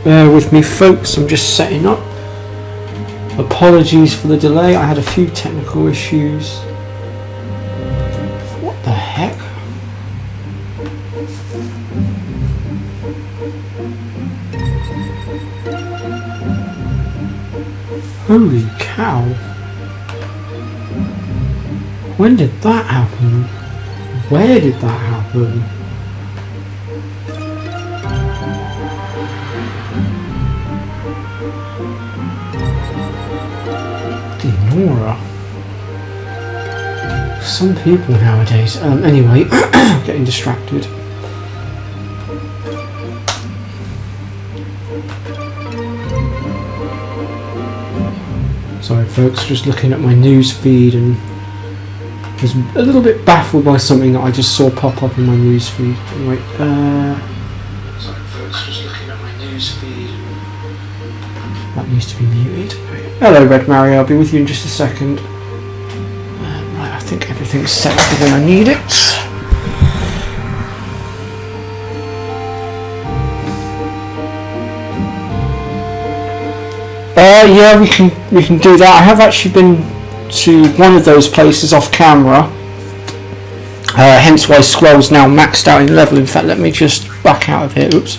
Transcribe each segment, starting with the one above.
Bear with me folks, I'm just setting up. Apologies for the delay, I had a few technical issues. What the heck? Holy cow. When did that happen? Where did that happen? Denora. Some people nowadays. Anyway, getting distracted. Sorry folks, just looking at my news feed and was a little bit baffled by something that I just saw pop up in my news feed. Anyway, sorry folks, just looking at my news feed. That needs to be muted. Hello Red Mario, I'll be with you in just a second. Right, I think everything's set for when I need it. Yeah, we can do that. I have actually been to one of those places off camera, hence why Squirrel's now maxed out in level. In fact, let me just back out of here. Oops.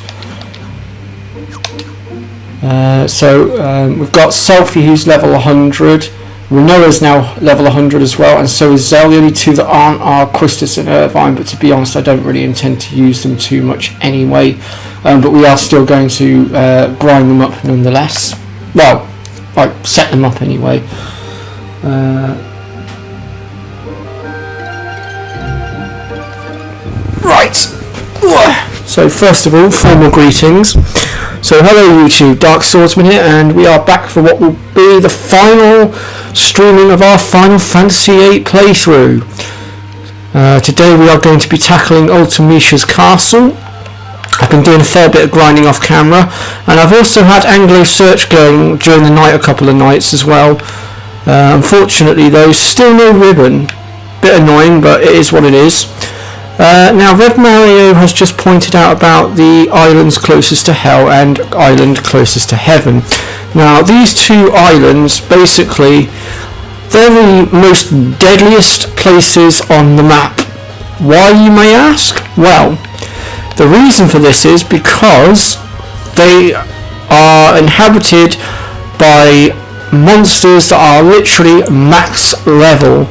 We've got Selfie, who's level 100. Renoa's now level 100 as well, and so is Zell. The only two that aren't are Quistis and Irvine, but to be honest, I don't really intend to use them too much anyway. But we are still going to grind them up nonetheless. Well, like set them up anyway. Right. So first of all, formal greetings. So hello YouTube, Dark Swordsman here, and we are back for what will be the final streaming of our Final Fantasy VIII playthrough. Today we are going to be tackling Ultimecia's castle. I've been doing a fair bit of grinding off camera, and I've also had Anglo Search going during the night a couple of nights as well. Unfortunately though, still no ribbon. Bit annoying, but it is what it is. Now Red Mario has just pointed out about the islands closest to Hell and island closest to Heaven. Now these two islands, basically, they're the most deadliest places on the map. Why, you may ask? Well, the reason for this is because they are inhabited by monsters that are literally max level.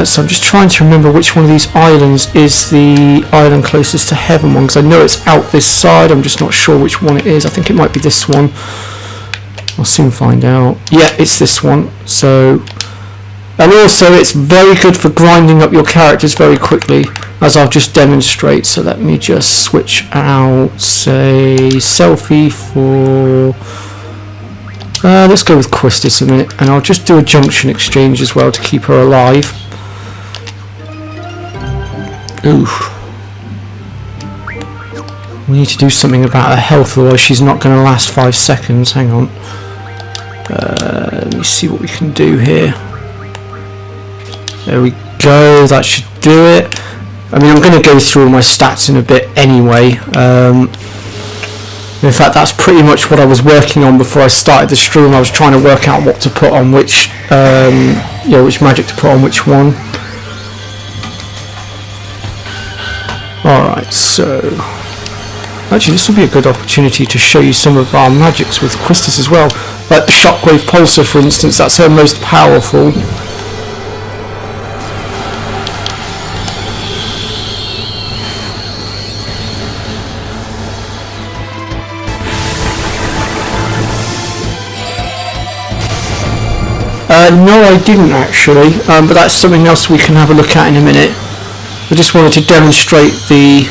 So I'm just trying to remember which one of these islands is the island closest to Heaven one, because I know it's out this side. I'm just not sure which one it is. I think it might be this one. I'll soon find out. Yeah, it's this one. So, and also it's very good for grinding up your characters very quickly, as I'll just demonstrate. So let me just switch out, say, Selfie for... let's go with Quistis a minute, and I'll just do a junction exchange as well to keep her alive. Oof. We need to do something about her health, otherwise she's not going to last 5 seconds. Hang on. Let me see what we can do here. There we go, that should do it. I mean, I'm going to go through all my stats in a bit anyway. In fact, that's pretty much what I was working on before I started the stream. I was trying to work out what to put on which, which magic to put on which one. Alright, so... Actually, this will be a good opportunity to show you some of our magics with Quistis as well. Like the Shockwave Pulsar, for instance, that's her most powerful. No, I didn't actually, but that's something else we can have a look at in a minute. I just wanted to demonstrate the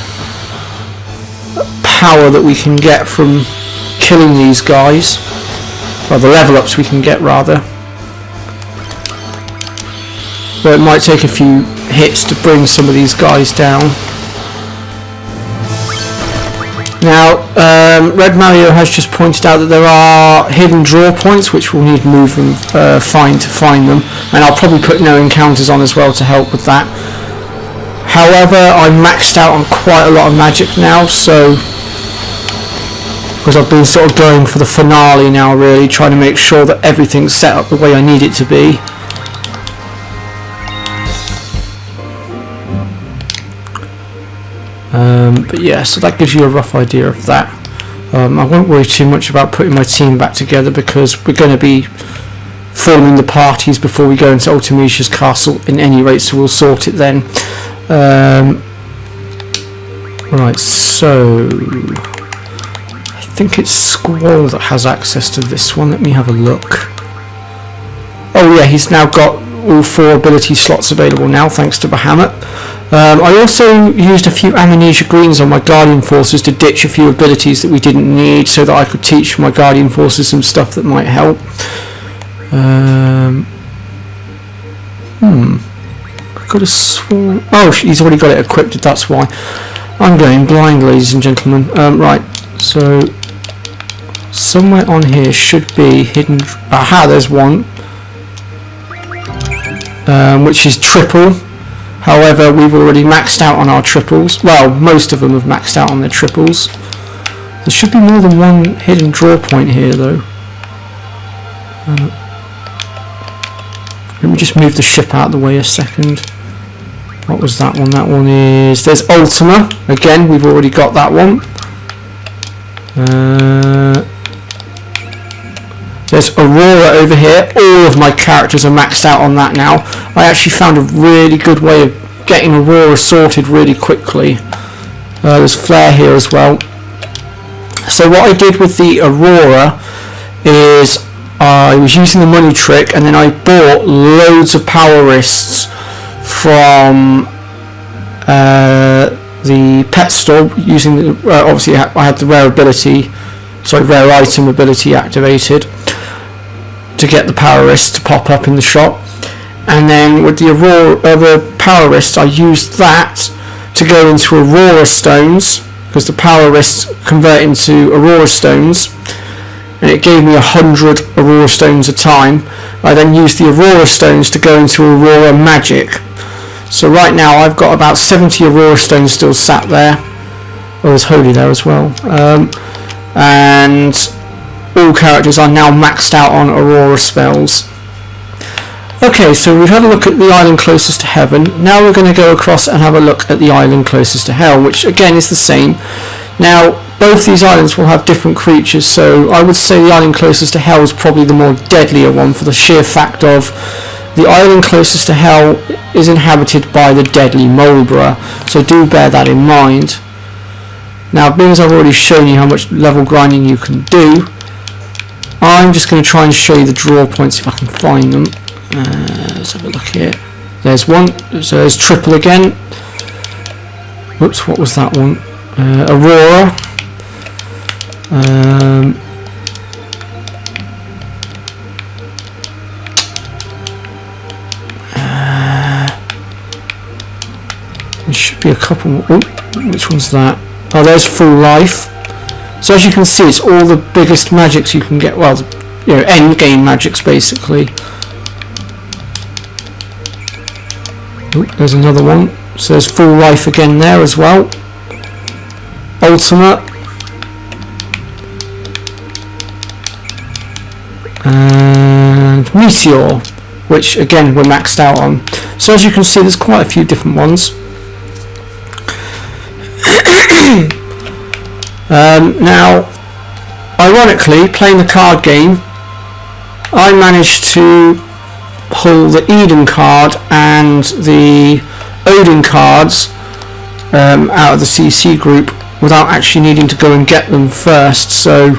power that we can get from killing these guys, or the level ups we can get rather. But it might take a few hits to bring some of these guys down. Now, Red Mario has just pointed out that there are hidden draw points which we'll need to move and find to find them, and I'll probably put no encounters on as well to help with that. However, I'm maxed out on quite a lot of magic now, so because I've been sort of going for the finale now, really trying to make sure that everything's set up the way I need it to be. But yeah, so that gives you a rough idea of that. I won't worry too much about putting my team back together, because we're going to be forming the parties before we go into Ultimecia's castle in any rate, so we'll sort it then. Right, so I think it's Squall that has access to this one. Let me have a look. Oh yeah, he's now got all 4 ability slots available now, thanks to Bahamut. I also used a few Amnesia Greens on my Guardian Forces to ditch a few abilities that we didn't need, so that I could teach my Guardian Forces some stuff that might help. I could have sworn... Oh, he's already got it equipped, that's why. I'm going blind, ladies and gentlemen. Right, so somewhere on here should be hidden... Aha, there's one. Which is triple. However, we've already maxed out on our triples. Well, most of them have maxed out on their triples. There should be more than one hidden draw point here, though. Let me just move the ship out of the way a second. What was that one? That one is... There's Ultima. Again, we've already got that one. There's Aurora over here. All of my characters are maxed out on that now. I actually found a really good way of getting Aurora sorted really quickly. There's Flare here as well. So what I did with the Aurora is I was using the money trick, and then I bought loads of power wrists from the pet store using the, obviously I had the rare item ability activated to get the power wrist to pop up in the shop, and then with the the power wrist I used that to go into Aurora stones, because the power wrist convert into Aurora stones, and it gave me 100 Aurora stones a time. I then used the Aurora stones to go into Aurora magic. So right now I've got about 70 Aurora stones still sat there. Oh, there's Holy there as well. And all characters are now maxed out on Aurora spells. Okay, so we've had a look at the island closest to heaven. Now we're going to go across and have a look at the island closest to hell, which again is the same. Now, both these islands will have different creatures, so I would say the island closest to hell is probably the more deadlier one, for the sheer fact of the island closest to hell is inhabited by the deadly Mulebra, so do bear that in mind. Now, being as I've already shown you how much level grinding you can do, I'm just going to try and show you the draw points if I can find them. Let's have a look here. There's one, so there's triple again. Whoops, what was that one? Aurora. There should be a couple. Oh, which one's that? Oh, there's full life. So as you can see, it's all the biggest magics you can get. Well, you know, end game magics basically. Oh, there's another one. So there's full life again there as well. Ultimate. And Meteor, which again we're maxed out on. So as you can see, there's quite a few different ones. Now, ironically, playing the card game, I managed to pull the Eden card and the Odin cards out of the CC group without actually needing to go and get them first, so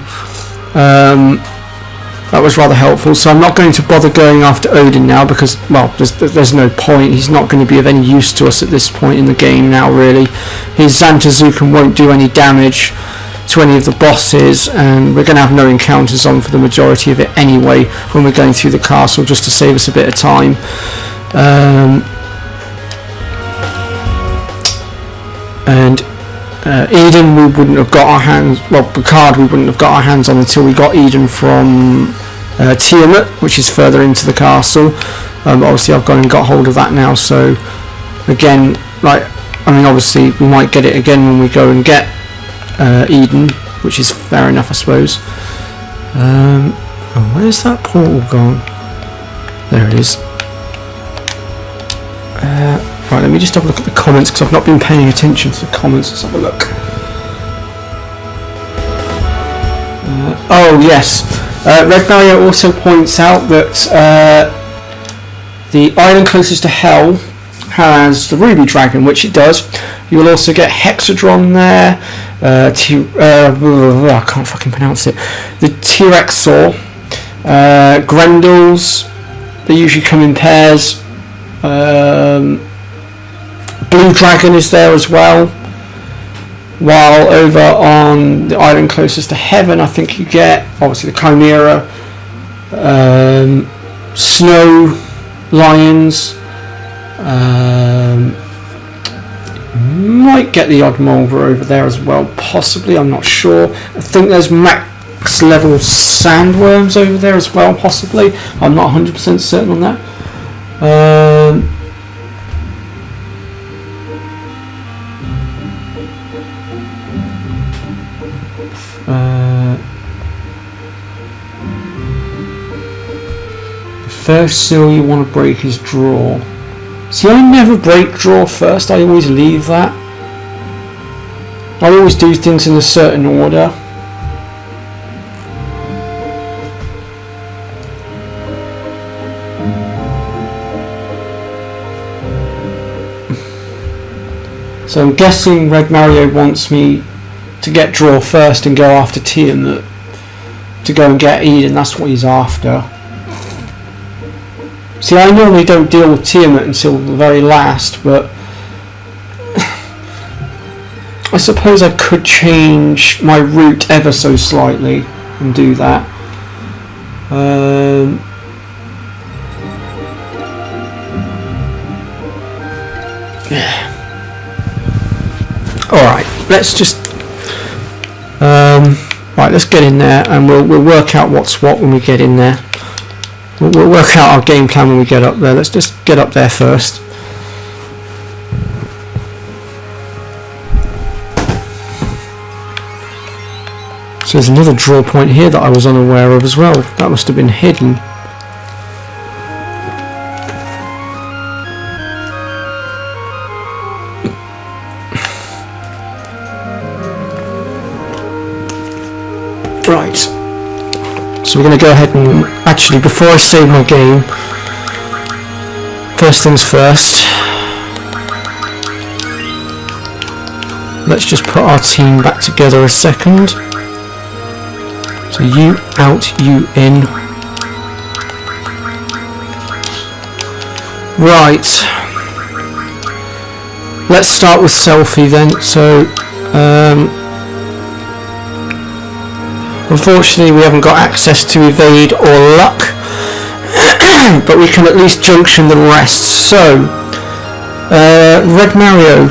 that was rather helpful. So I'm not going to bother going after Odin now, because, well, there's no point. He's not going to be of any use to us at this point in the game now, really. His Zantazuken won't do any damage to any of the bosses, and we're going to have no encounters on for the majority of it anyway when we're going through the castle, just to save us a bit of time. And Eden we wouldn't have got our hands, well, the card we wouldn't have got our hands on until we got Eden from Tiamat, which is further into the castle. Obviously I've gone and got hold of that now, so again, like, I mean, obviously we might get it again when we go and get Eden, which is fair enough, I suppose. Oh, where's that portal gone? There it is. Right, let me just have a look at the comments because I've not been paying attention to the comments. Let's have a look. Oh yes, Red Mario also points out that the island closest to Hell has the Ruby Dragon, which it does. You will also get Hexadron there. I can't fucking pronounce it. The T-Rexor, Grendels. They usually come in pairs. Blue Dragon is there as well. While over on the island closest to Heaven, I think you get obviously the Chimera, Snow Lions. Might get the odd Mulver over there as well, possibly. I'm not sure. I think there's max level Sandworms over there as well, possibly. I'm not 100% certain on that. The first seal you want to break is draw. See, I never break draw first, I always leave that. I always do things in a certain order. So I'm guessing Red Mario wants me to get draw first and go after Tiamat to go and get Eden. That's what he's after. See, I normally don't deal with Tiamat until the very last, but I suppose I could change my route ever so slightly and do that. Alright, let's just right, let's get in there and we'll work out what's what when we get in there. We'll work out our game plan when we get up there. Let's just get up there first. So there's another draw point here that I was unaware of as well. That must have been hidden. Right. So we're going to go ahead and actually, before I save my game, first things first, let's just put our team back together a second. So you out, you in. Right. Let's start with Selphie then. So unfortunately we haven't got access to Evade or Luck, but we can at least junction the rest. So, Red Mario,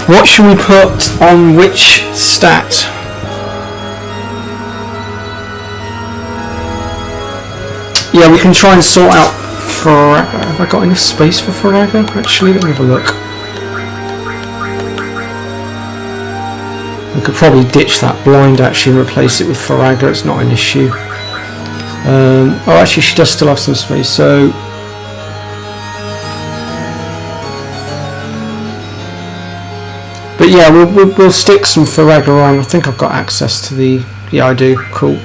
what should we put on which stat? Yeah, we can try and sort out Farraga. Have I got enough space for Farraga? Actually, let me have a look. We could probably ditch that blind actually and replace it with Farraga, it's not an issue. Oh, actually she does still have some space, so... But yeah, we'll stick some Farraga on. I think I've got access to the... Yeah, I do. Cool.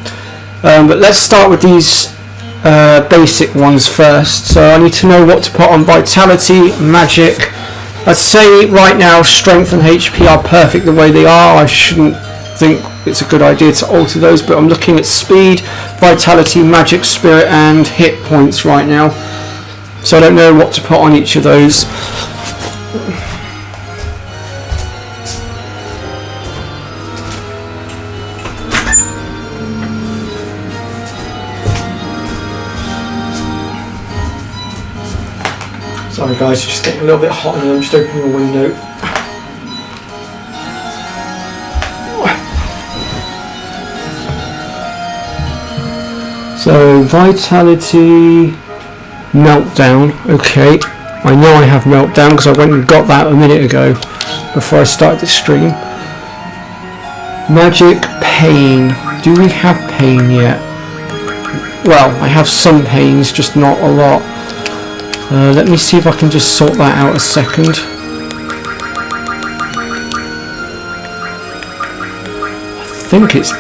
But let's start with these basic ones first. So I need to know what to put on Vitality, Magic. I'd say right now Strength and HP are perfect the way they are. I shouldn't think it's a good idea to alter those, but I'm looking at Speed, Vitality, Magic, Spirit and Hit points right now. So I don't know what to put on each of those. Sorry guys, it's just getting a little bit hot and I'm just opening the window. So, Vitality, Meltdown, okay. I know I have Meltdown because I went and got that a minute ago before I started the stream. Magic, pain. Do we have pain yet? Well, I have some pains, just not a lot. Let me see if I can just sort that out a second. I think it's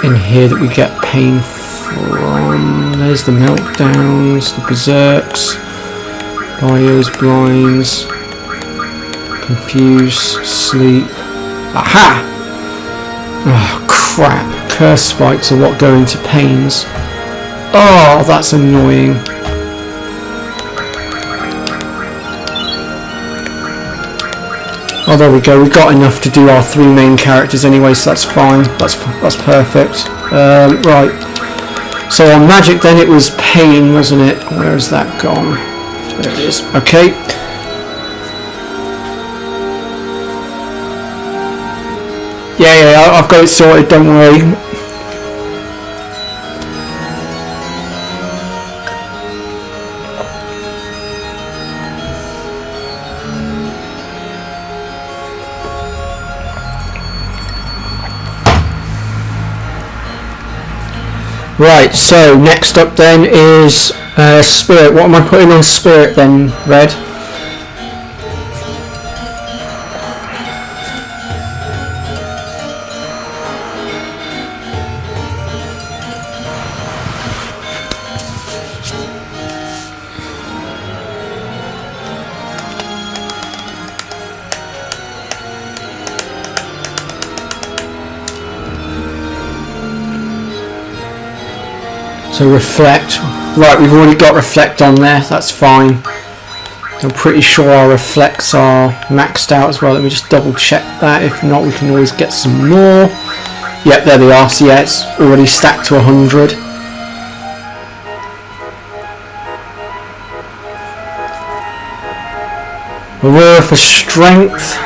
in here that we get pain from. There's the meltdowns, the berserks, bios, blinds, confuse, sleep. Aha! Oh crap, curse spikes are what go into pains. Oh, that's annoying. Oh, there we go. We've got enough to do our 3 main characters anyway, so that's fine. That's perfect. Right. So on magic then it was pain, wasn't it? Where has that gone? There it is. Okay. Yeah, I've got it sorted, don't worry. Right, so next up then is Spirit. What am I putting on Spirit then, Red? So reflect. Right, we've already got reflect on there, that's fine. I'm pretty sure our reflects are maxed out as well. Let me just double check that. If not, we can always get some more. Yep, there they are. So yeah, it's already stacked to 100. Aurora for strength,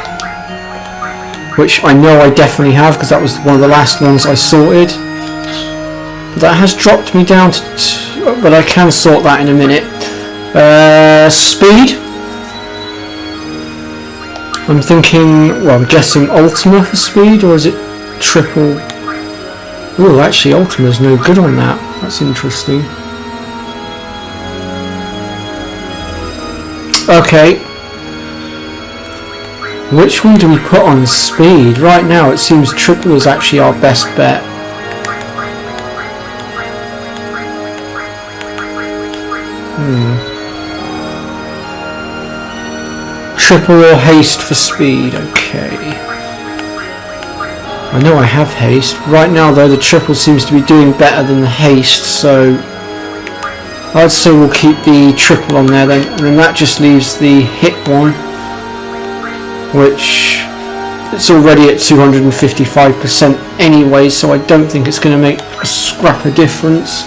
which I know I definitely have because that was one of the last ones I sorted. That has dropped me down to but I can sort that in a minute. Speed. I'm thinking, well, I'm guessing Ultima for speed, or is it triple? Oh, actually Ultima's no good on that. That's interesting. Okay. Which one do we put on speed? Right now it seems triple is actually our best bet. Triple or haste for speed, okay. I know I have haste. Right now though the triple seems to be doing better than the haste, so I'd say we'll keep the triple on there then, and then that just leaves the hit one, which it's already at 255% anyway, so I don't think it's going to make a scrap of difference.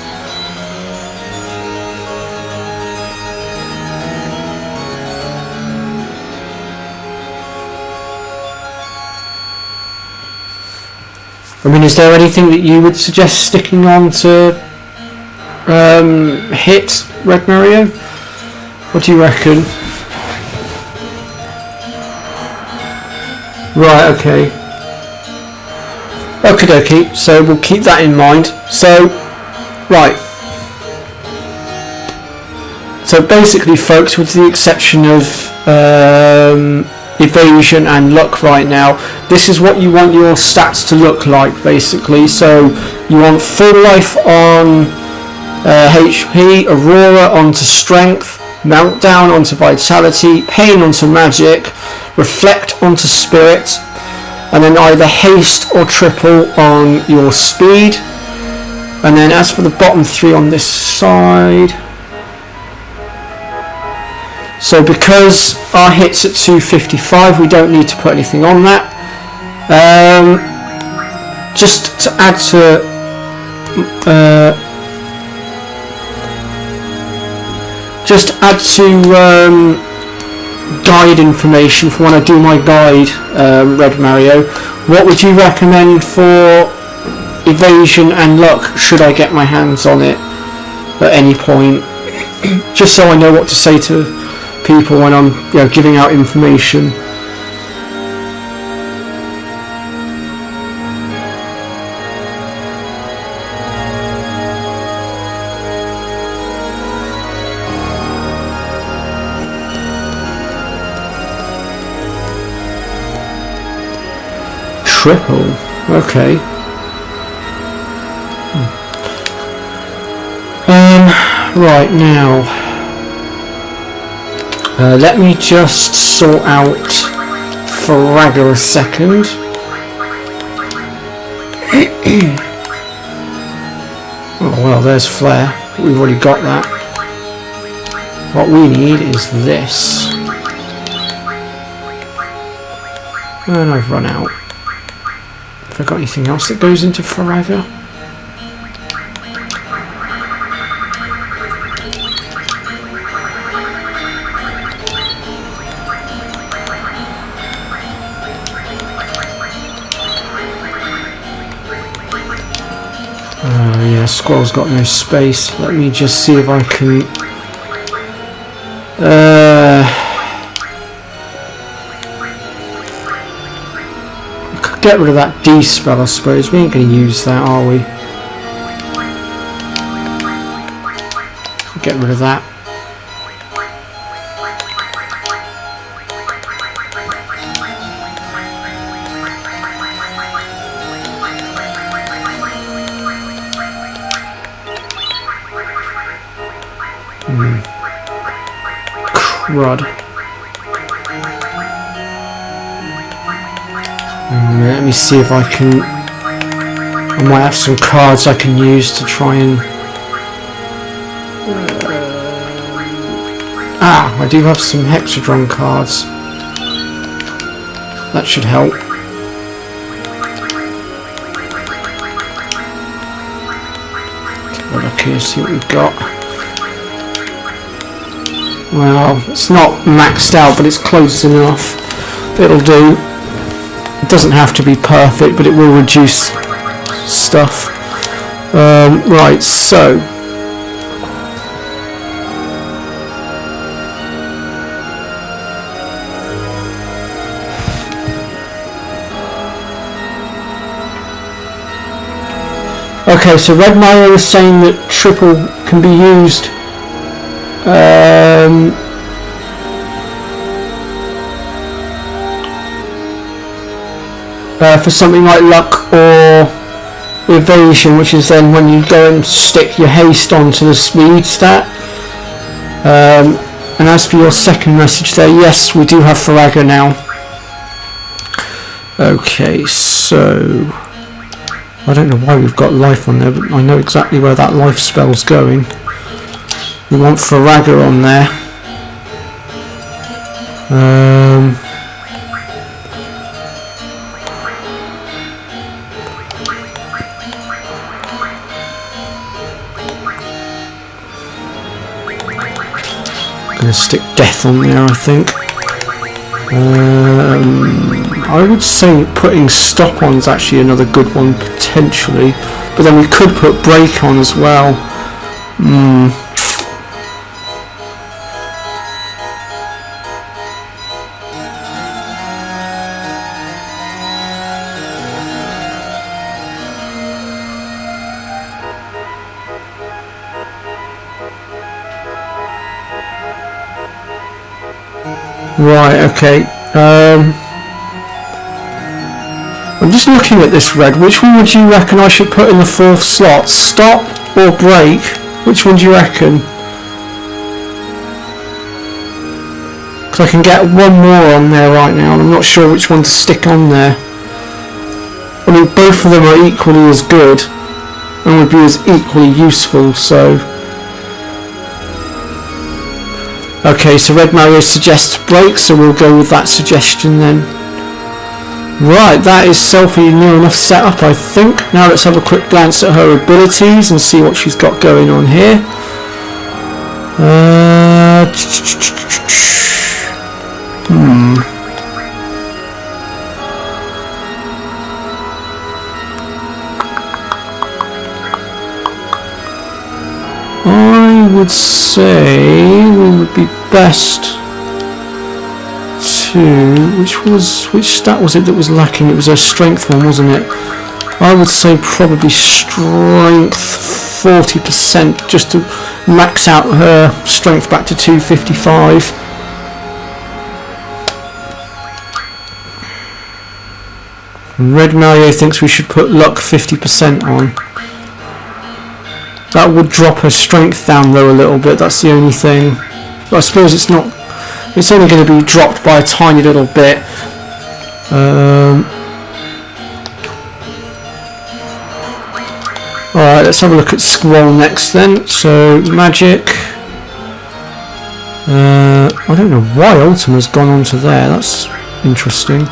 I mean, is there anything that you would suggest sticking on to hit Red Mario? What do you reckon? Right, okay. Okie dokie, so we'll keep that in mind. So, right. So basically folks, with the exception of evasion and luck right now, this is what you want your stats to look like basically. So you want full life on HP, Aurora onto strength, meltdown onto vitality, pain onto magic, reflect onto spirit, and then either haste or triple on your speed. And then as for the bottom 3 on this side, so because our hit's at 255, we don't need to put anything on that. Just to add to guide information for when I do my guide, Red Mario, what would you recommend for evasion and luck should I get my hands on it at any point? Just so I know what to say to people when I'm giving out information. triple. Okay. Right now, let me just sort out Faragher a second. Oh well, there's Flare. We've already got that. What we need is this. And I've run out. Have I got anything else that goes into Faragher? Yeah, Squirrel's got no space. Let me just see if I can... I could get rid of that D spell, I suppose. We ain't going to use that, are we? Get rid of that. Crud. Let me see if I can... I might have some cards I can use to try and... I do have some Hexadron cards. That should help. Take a look here, see what we've got. Well, it's not maxed out, but it's close enough. It'll do. It doesn't have to be perfect, but it will reduce stuff. Right, so... Okay, so Red Mario is saying that triple can be used for something like luck or evasion, which is then when you go and stick your haste onto the speed stat. And as for your second message there, yes, we do have Faragher now. Okay, so I don't know why we've got life on there, but I know exactly where that life spell's going. We want Faragher on there. Gonna stick death on there, I think. I would say putting stop on is actually another good one potentially, but then we could put break on as well. Right, okay. I'm just looking at this red. Which one would you reckon I should put in the fourth slot? Stop or break? Which one do you reckon? Because I can get one more on there right now and I'm not sure which one to stick on there. I mean, both of them are equally as good and would be as equally useful, so... Okay, so Red Mario suggests break, so we'll go with that suggestion then. Right, that is Selphie near enough set up, I think. Now let's have a quick glance at her abilities and see what she's got going on here. I would say we would be best to... Which stat was it that was lacking? It was a strength one, wasn't it? I would say probably strength 40%, just to max out her strength back to 255. Red Mario thinks we should put luck 50% on. That would drop her strength down though a little bit, that's the only thing. But I suppose it's not, it's only going to be dropped by a tiny little bit. Alright, let's have a look at Squall next then. So, magic. I don't know why Ultima's gone on to there, that's interesting.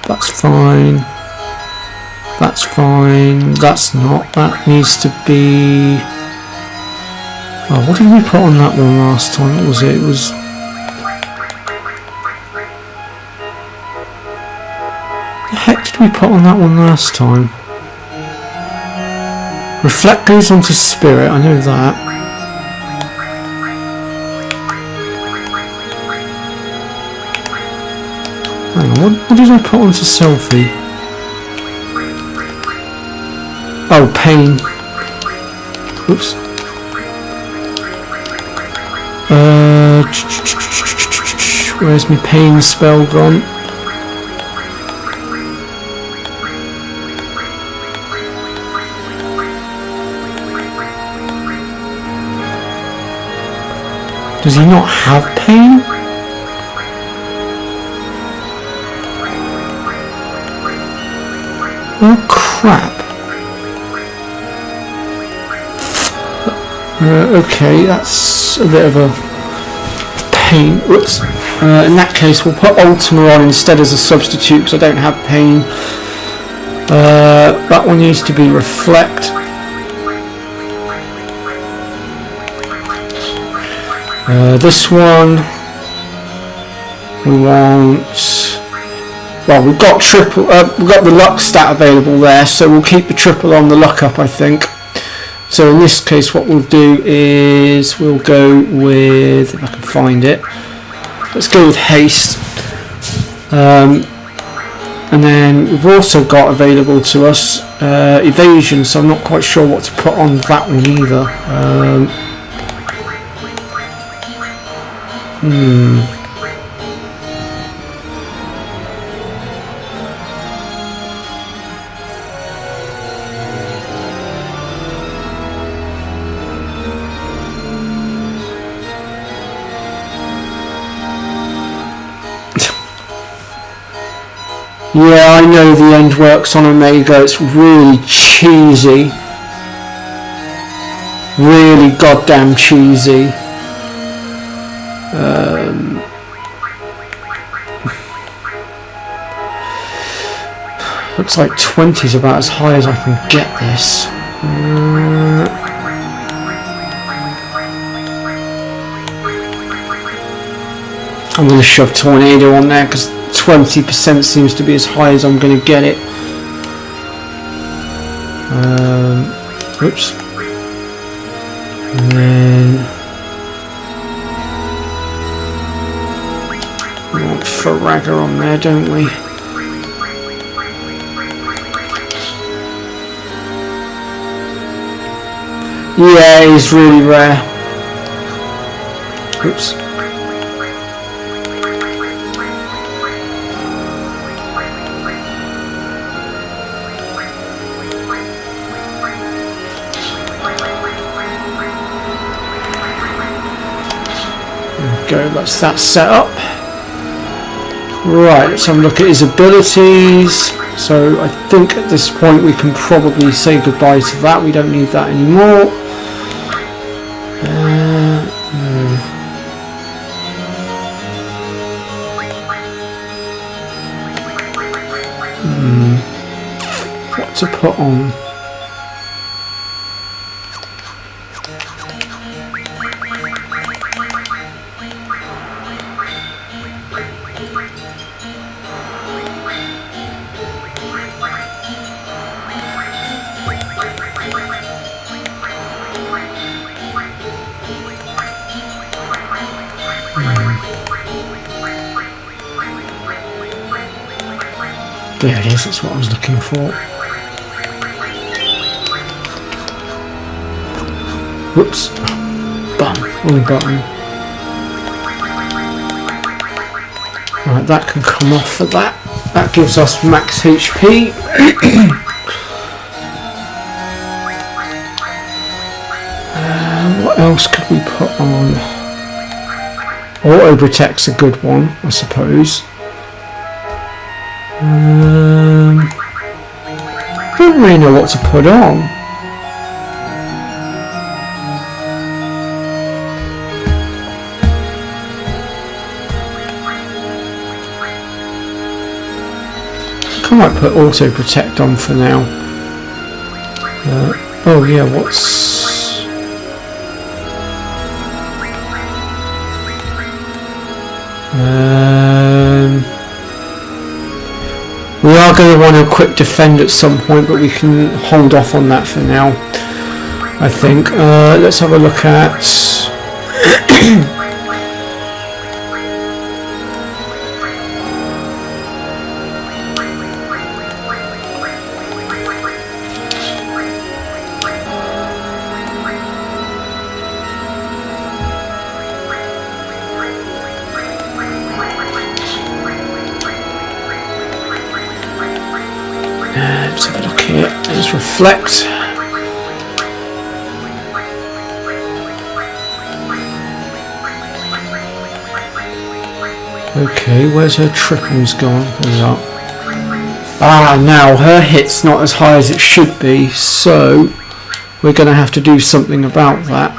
That's fine. That's fine. That's not. That needs to be... Oh, what did we put on that one last time? What was it? It was... What the heck did we put on that one last time? Reflect goes onto Spirit, I know that. Hang on, what did I put onto Selfie? Oh, Pain. Oops. Where's my Pain spell gone? Does he not have Pain? Oh crap. Okay, that's a bit of a pain. Whoops. In that case, we'll put Ultima on instead as a substitute because I don't have Pain. That one needs to be Reflect. This one we want. Well, we've got triple. We've got the luck stat available there, so we'll keep the triple on the luck up, I think. So in this case, what we'll do is we'll go with, if I can find it. Let's go with haste. And then we've also got available to us evasion, so I'm not quite sure what to put on that one either. Yeah, I know the end works on Omega, it's really cheesy. Really goddamn cheesy. Looks like 20 is about as high as I can get this. I'm going to shove Tornado on there because 20% seems to be as high as I'm going to get it. Oops. And then we want Faragga on there, don't we? Yeah, he's really rare. Oops. Go, that's that set up. Right, let's have a look at his abilities. So I think at this point we can probably say goodbye to that. We don't need that anymore. What to put on? There it is, that's what I was looking for. Whoops. Wrong button. Right, that can come off for that. That gives us max HP. What else could we put on? Auto Protect's a good one, I suppose. Don't really know what to put on. I might put Auto Protect on for now. Oh yeah, what's... we are going to want to quick defend at some point, but we can hold off on that for now, I think. Let's have a look at... let's have a look here. Let's reflect. Okay, where's her triples gone? There we are. Ah, now her hit's not as high as it should be, so we're going to have to do something about that.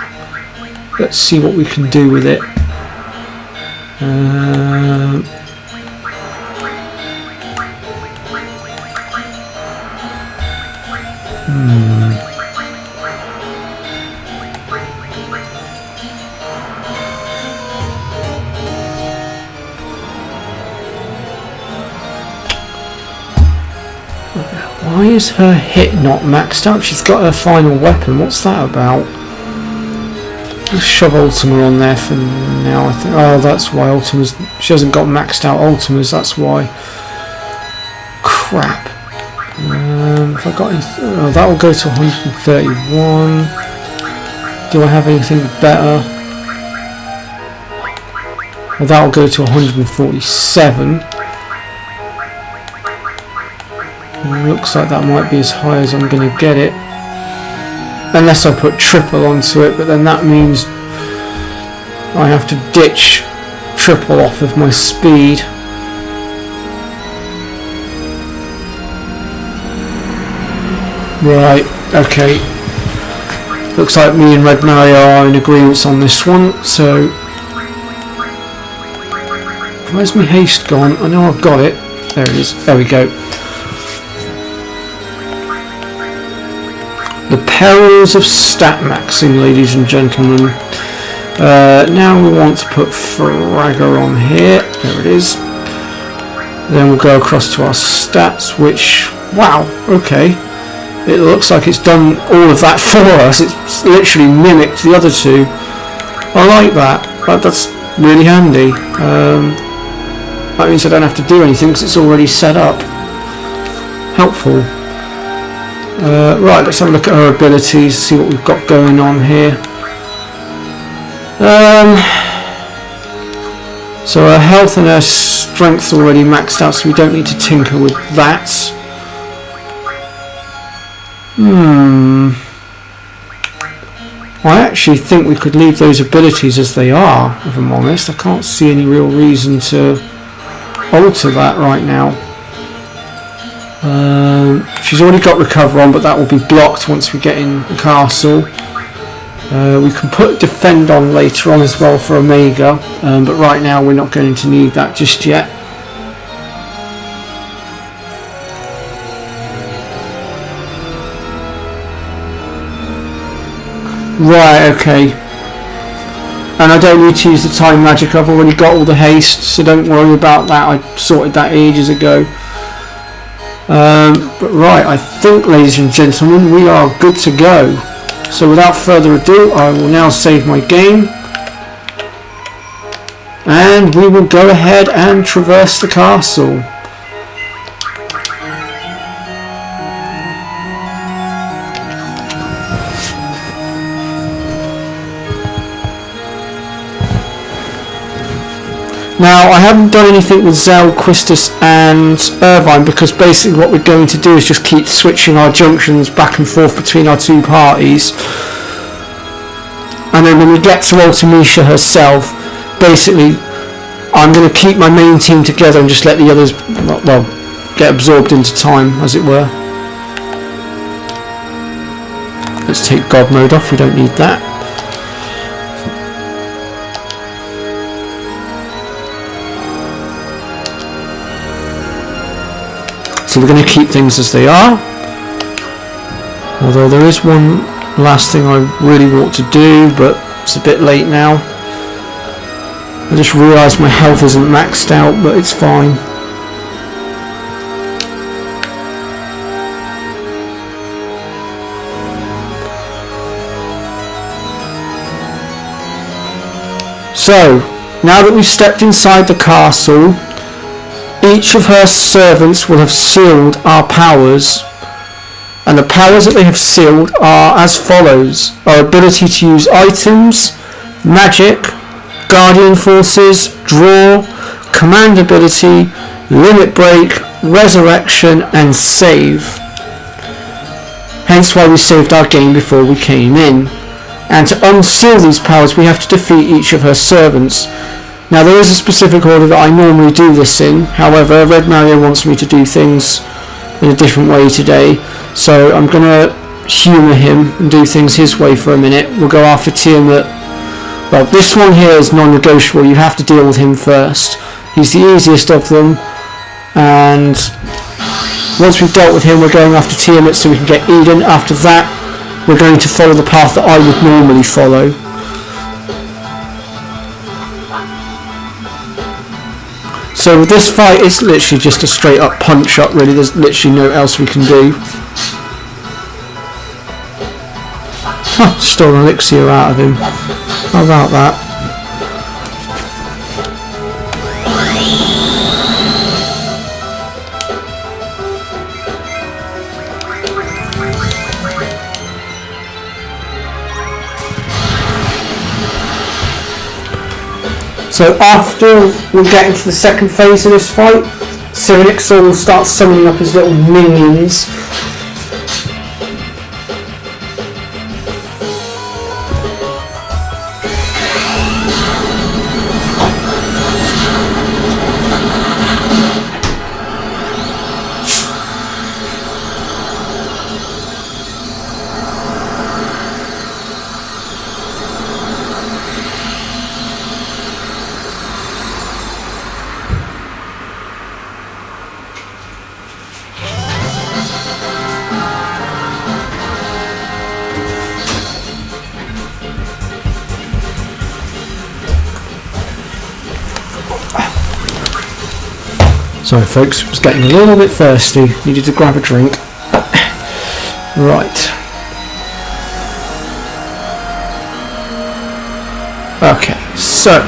Let's see what we can do with it. Why is her hit not maxed out? She's got her final weapon. What's that about? Let's shove Ultima on there for now, I think. Oh, that's why Ultima's... she hasn't got maxed out Ultimas, that's why. Crap. If I got anything... oh, that will go to 131. Do I have anything better? Well, that will go to 147. Looks like that might be as high as I'm going to get it. Unless I put triple onto it, but then that means I have to ditch triple off of my speed. Right, okay. Looks like me and Red Mario are in agreement on this one, so... where's my haste gone? I know I've got it. There it is. There we go. The perils of stat maxing, ladies and gentlemen. Now we want to put Fragger on here. There it is. Then we'll go across to our stats, which, wow, okay. It looks like it's done all of that for us. It's literally mimicked the other two. I like that. That's really handy. That means I don't have to do anything because it's already set up. Helpful. Right, let's have a look at her abilities, see what we've got going on here. So her health and her strength's already maxed out, so we don't need to tinker with that. I actually think we could leave those abilities as they are, if I'm honest. I can't see any real reason to alter that right now. She's already got recover on, but that will be blocked once we get in the castle. We can put defend on later on as well for Omega, but right now we're not going to need that just yet. Right, okay. And I don't need to use the time magic, I've already got all the haste, so don't worry about that, I sorted that ages ago. But right, I think, ladies and gentlemen, we are good to go. So without further ado, I will now save my game. And we will go ahead and traverse the castle. Now, I haven't done anything with Zell, Quistis and Irvine because basically what we're going to do is just keep switching our junctions back and forth between our two parties. And then when we get to Ultimecia herself, basically I'm going to keep my main team together and just let the others, well, get absorbed into time, as it were. Let's take God mode off, we don't need that. So we're going to keep things as they are, although there is one last thing I really want to do, but it's a bit late now. I just realised my health isn't maxed out, but it's fine. So, now that we've stepped inside the castle, each of her servants will have sealed our powers, and the powers that they have sealed are as follows: our ability to use items, magic, guardian forces, draw, command ability, limit break, resurrection and save. Hence why we saved our game before we came in. And to unseal these powers we have to defeat each of her servants. Now there is a specific order that I normally do this in, however Red Mario wants me to do things in a different way today, so I'm going to humour him and do things his way for a minute. We'll go after Tiamat. Well, this one here is non-negotiable, you have to deal with him first. He's the easiest of them, and once we've dealt with him we're going after Tiamat so we can get Eden. After that we're going to follow the path that I would normally follow. So with this fight, it's literally just a straight up punch up really, there's literally no else we can do. Stole an elixir out of him. How about that? So after we get into the second phase of this fight, Cyrenixel will start summoning up his little minions. Sorry folks, I was getting a little bit thirsty, needed to grab a drink. Right. Okay, so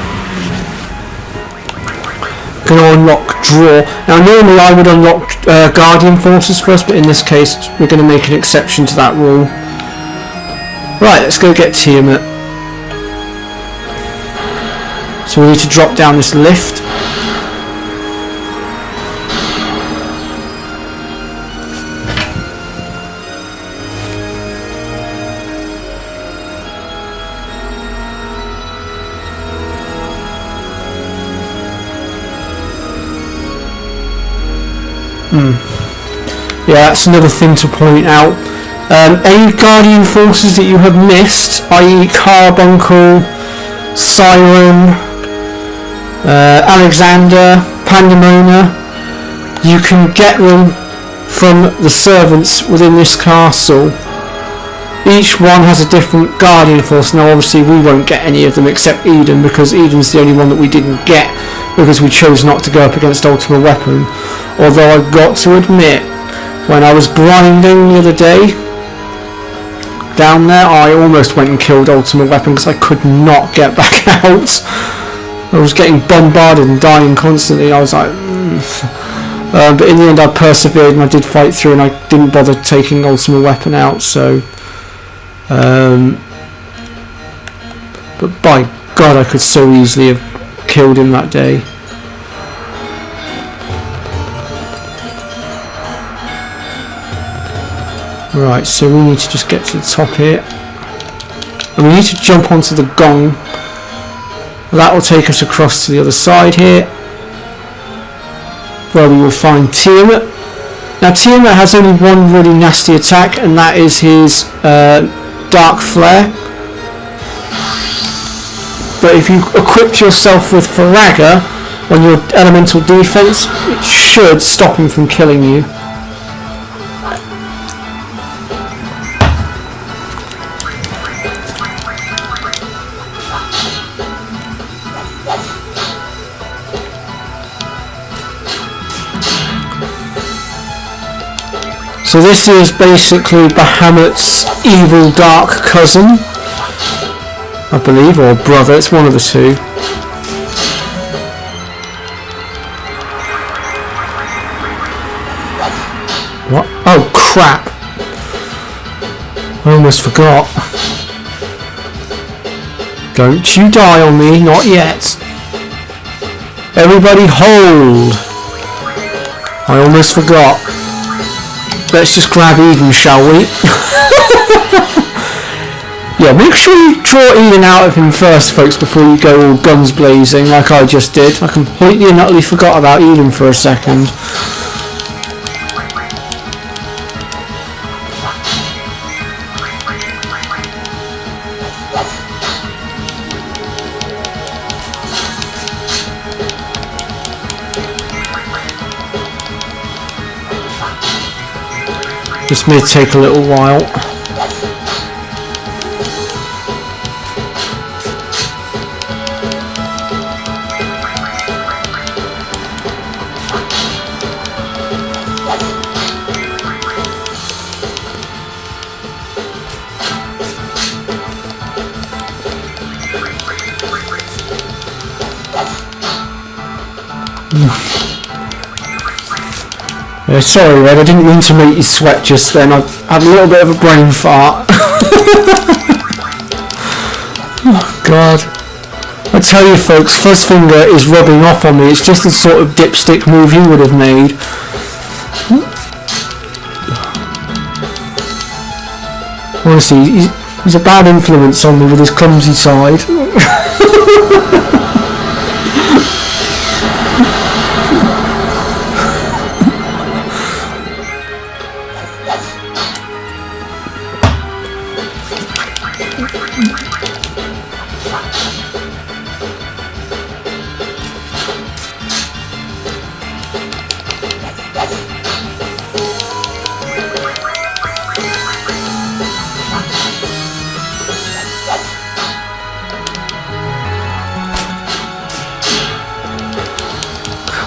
going to unlock draw. Now normally I would unlock Guardian Forces first, but in this case we're going to make an exception to that rule. Right, let's go get Tiamat. So we need to drop down this lift. Yeah, that's another thing to point out. Any Guardian Forces that you have missed, i.e. Carbuncle, Siren, Alexander, Pandemona, you can get them from the servants within this castle. Each one has a different Guardian Force. Now obviously we won't get any of them except Eden, because Eden's the only one that we didn't get because we chose not to go up against Ultima Weapon. Although I've got to admit, when I was grinding the other day down there, I almost went and killed Ultima Weapon because I could not get back out. I was getting bombarded and dying constantly. I was like but in the end I persevered and I did fight through, and I didn't bother taking Ultima Weapon out. So but by God, I could so easily have killed him that day. Right, so we need to just get to the top here. And we need to jump onto the gong. That will take us across to the other side here, where we will find Tiamat. Now Tiamat has only one really nasty attack, and that is his Dark Flare. But if you equip yourself with Faraga on your elemental defense, it should stop him from killing you. So this is basically Bahamut's evil dark cousin, I believe, or brother, it's one of the two. What? Oh crap! I almost forgot. Don't you die on me, not yet. Everybody hold! I almost forgot. Let's just grab Eden, shall we? Yeah, make sure you draw Eden out of him first, folks, before you go all guns blazing like I just did. I completely and utterly forgot about Eden for a second. This may take a little while. Sorry Red, I didn't mean to make you sweat just then. I had a little bit of a brain fart. Oh God. I tell you folks, Fuzzfinger is rubbing off on me. It's just the sort of dipstick move he would have made. Honestly, he's a bad influence on me with his clumsy side.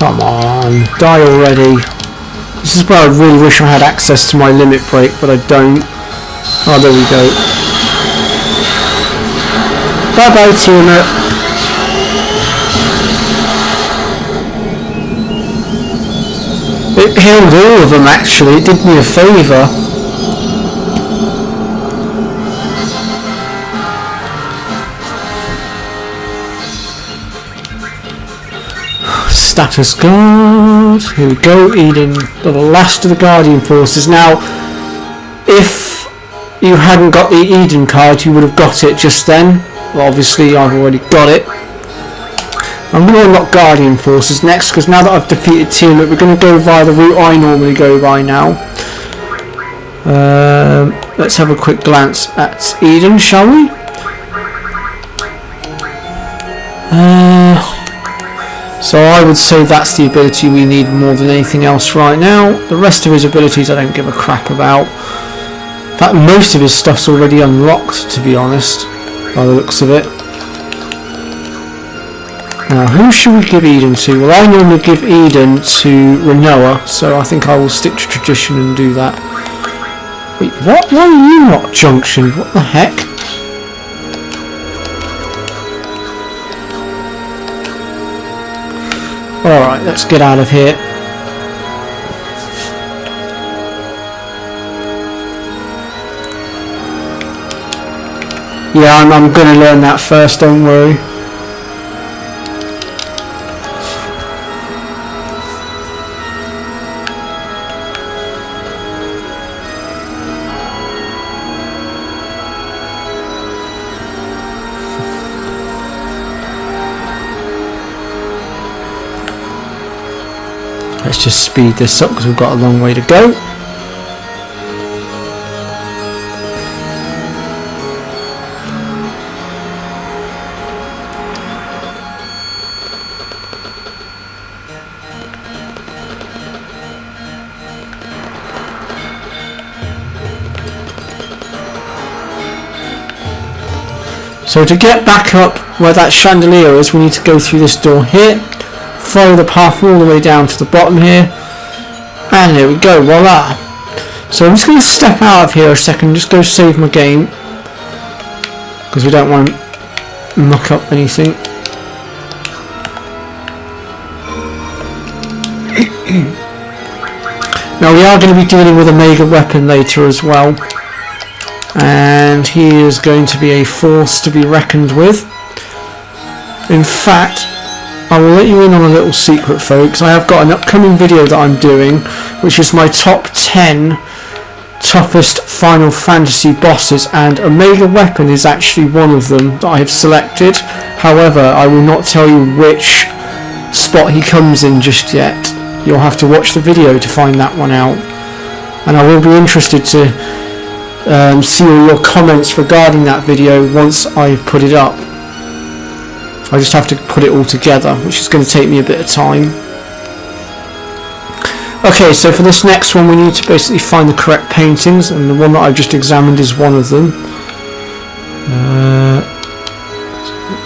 Come on, die already. This is where I really wish I had access to my limit break, but I don't. Oh, there we go. Bye bye, Tiamat. It healed all of them actually, it did me a favour. Status guard. Here we go, Eden. The last of the Guardian forces. Now, if you hadn't got the Eden card, you would have got it just then. Well, obviously, I've already got it. I'm going to unlock Guardian forces next, because now that I've defeated Tiamat, we're going to go via the route I normally go by now. Let's have a quick glance at Eden, shall we? So I would say that's the ability we need more than anything else right now. The rest of his abilities I don't give a crap about. In fact, most of his stuff's already unlocked, to be honest, by the looks of it. Now, who should we give Eden to? Well, I normally give Eden to Rinoa, so I think I will stick to tradition and do that. Wait, what? Why are you not junctioned? What the heck? Alright, let's get out of here. Yeah, I'm going to learn that first, don't worry. let's just speed this up because we've got a long way to go. So to get back up where that chandelier is, we need to go through this door here, follow the path all the way down to the bottom here, and there we go, voila. So I'm just going to step out of here a second, just go save my game, because we don't want to muck up anything. Now we are going to be dealing with a mega weapon later as well, and he is going to be a force to be reckoned with. In fact, I will let you in on a little secret, folks. I have got an upcoming video that I'm doing, which is my top 10 toughest Final Fantasy bosses, and a mega weapon is actually one of them that I have selected. However, I will not tell you which spot he comes in just yet. You'll have to watch the video to find that one out, and I will be interested to see all your comments regarding that video once I've put it up. I just have to put it all together, which is going to take me a bit of time. Okay, so for this next one we need to basically find the correct paintings, and the one that I've just examined is one of them.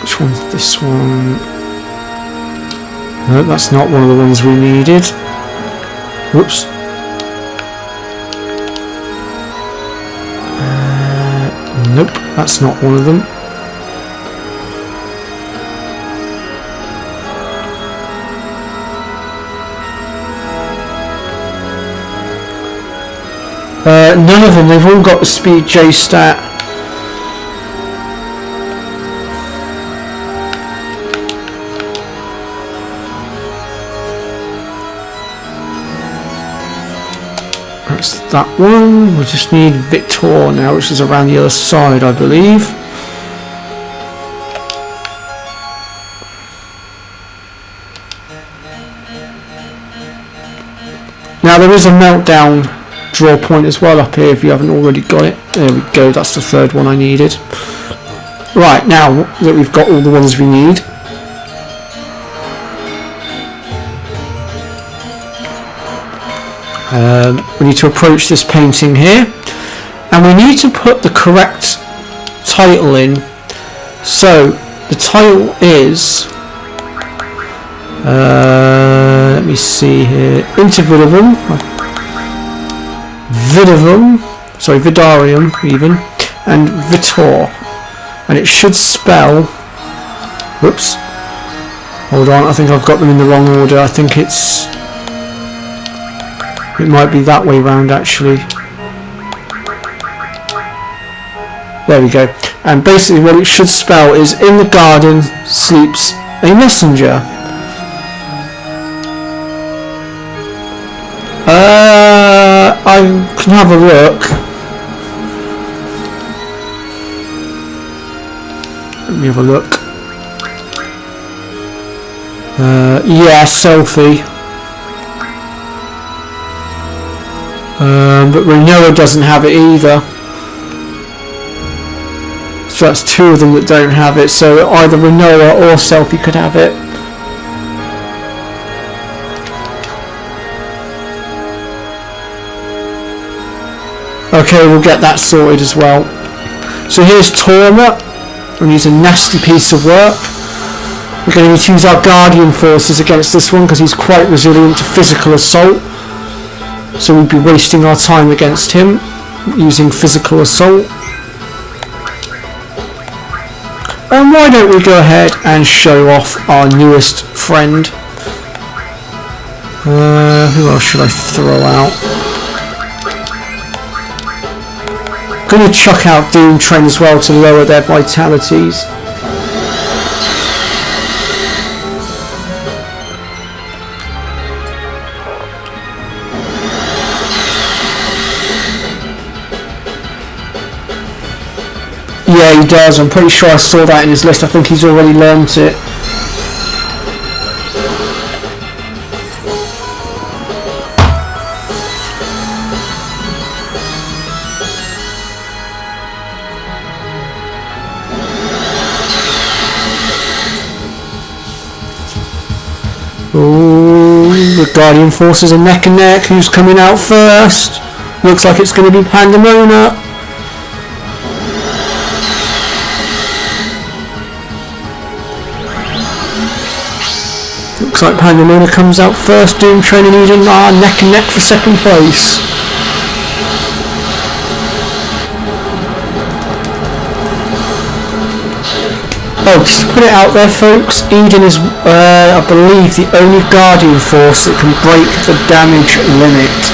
Which one's this one? No, that's not one of the ones we needed. Whoops. Nope, that's not one of them. None of them, they've all got the speed J stat. That's that one. We just need Victor now, which is around the other side, I believe. Now there is a meltdown draw point as well up here if you haven't already got it. There we go, that's the third one I needed. Right, now that we've got all the ones we need, we need to approach this painting here, and we need to put the correct title in. So the title is let me see here, Intervidivum, Vidarium even, and Vitor, and it should spell, whoops, hold on, I think I've got them in the wrong order. I think it might be that way round actually. There we go. And basically what it should spell is, in the garden sleeps a messenger. I can have a look. Let me have a look. Yeah, Selphie. But Rinoa doesn't have it either. So that's two of them that don't have it. So either Rinoa or Selphie could have it. Okay, we'll get that sorted as well. So here's Torma, and he's a nasty piece of work. We're going to need to use our Guardian forces against this one because he's quite resilient to physical assault. So we'd be wasting our time against him using physical assault. And why don't we go ahead and show off our newest friend. Who else should I throw out? I'm going to chuck out Doom Train as well to lower their vitalities. Yeah, he does. I'm pretty sure I saw that in his list. I think he's already learnt it. Guardian forces are neck and neck. Who's coming out first? Looks like it's going to be Pandemona. Looks like Pandemona comes out first. Doom Train and Eden are neck and neck for second place. Oh, just to put it out there, folks, Eden is, I believe, the only Guardian force that can break the damage limit.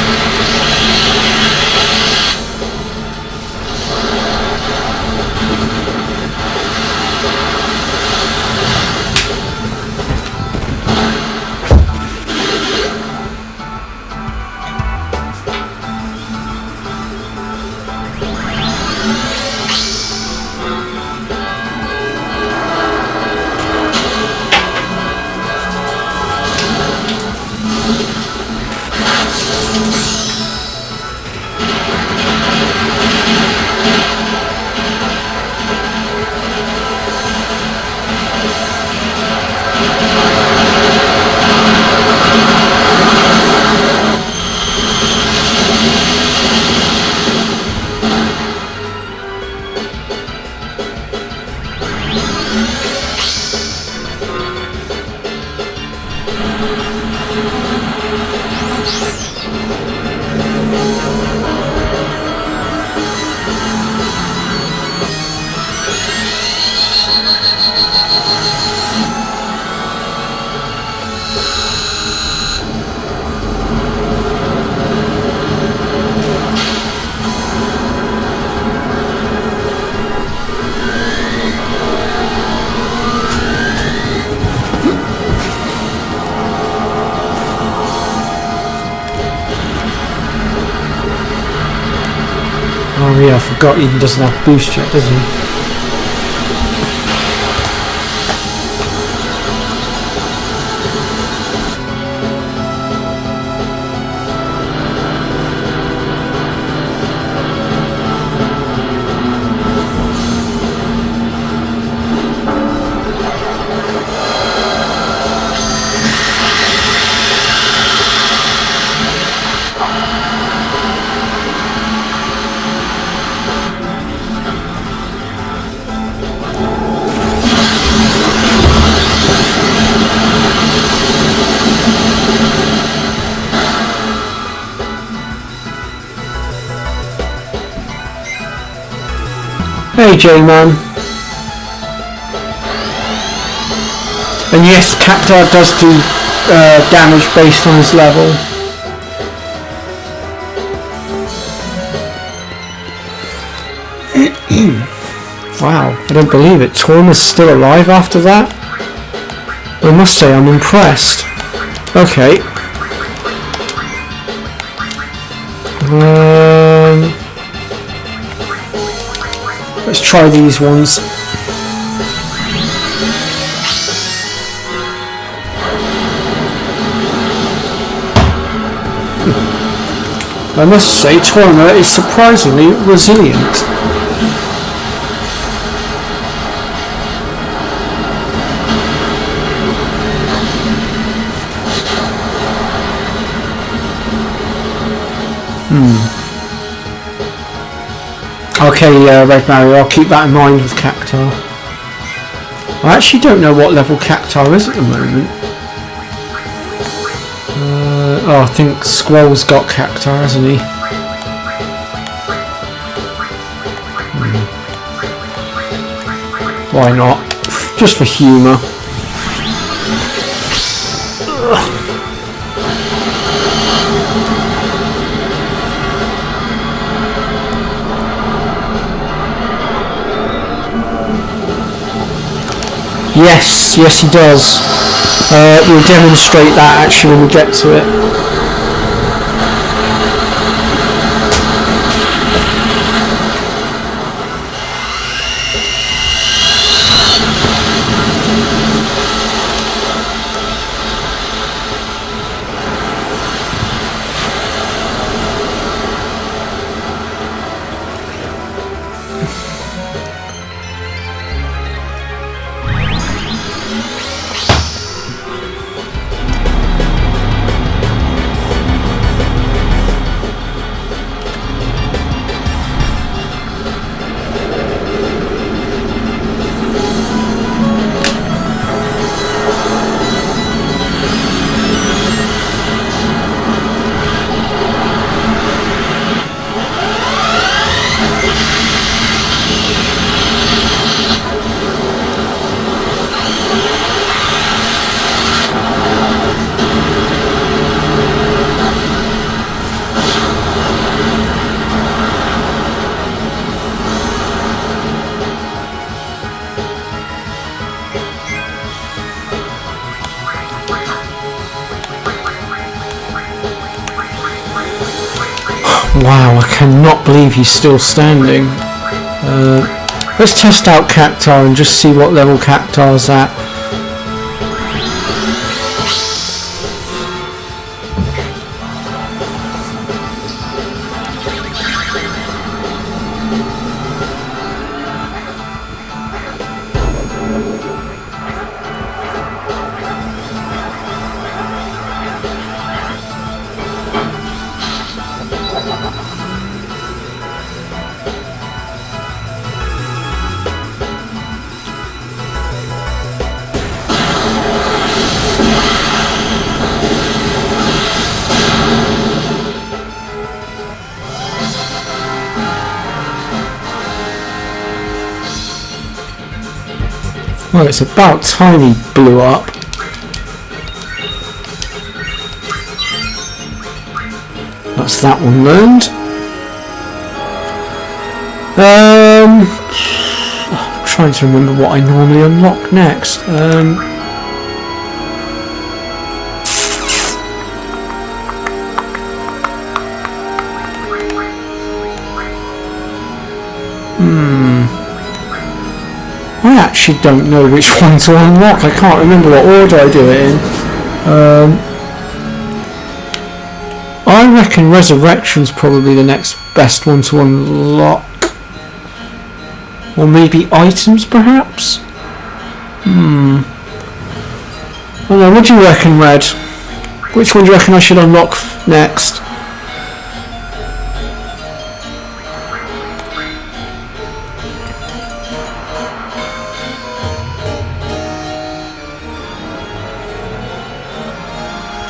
Oh yeah, I forgot Eden doesn't have boost yet, does he? Hey J-Man. And yes, Cactuar does do damage based on his level. Wow, I don't believe it. Torma's still alive after that? I must say I'm impressed. Okay. Let's try these ones. I must say, Torma is surprisingly resilient. Okay, Red Mario, I'll keep that in mind with Cactuar. I actually don't know what level Cactuar is at the moment. I think Squall's got Cactuar, hasn't he? Why not? Just for humour. Yes, yes he does. We'll demonstrate that actually when we get to it. Wow, I cannot believe he's still standing. Let's test out Cactar and just see what level Cactar's at. Well, it's about time he blew up. That's that one learned. I'm trying to remember what I normally unlock next. I actually don't know which one to unlock. I can't remember what order I do it in. I reckon Resurrection's probably the next best one to unlock. Or maybe items, perhaps? I don't know, what do you reckon, Red? Which one do you reckon I should unlock next?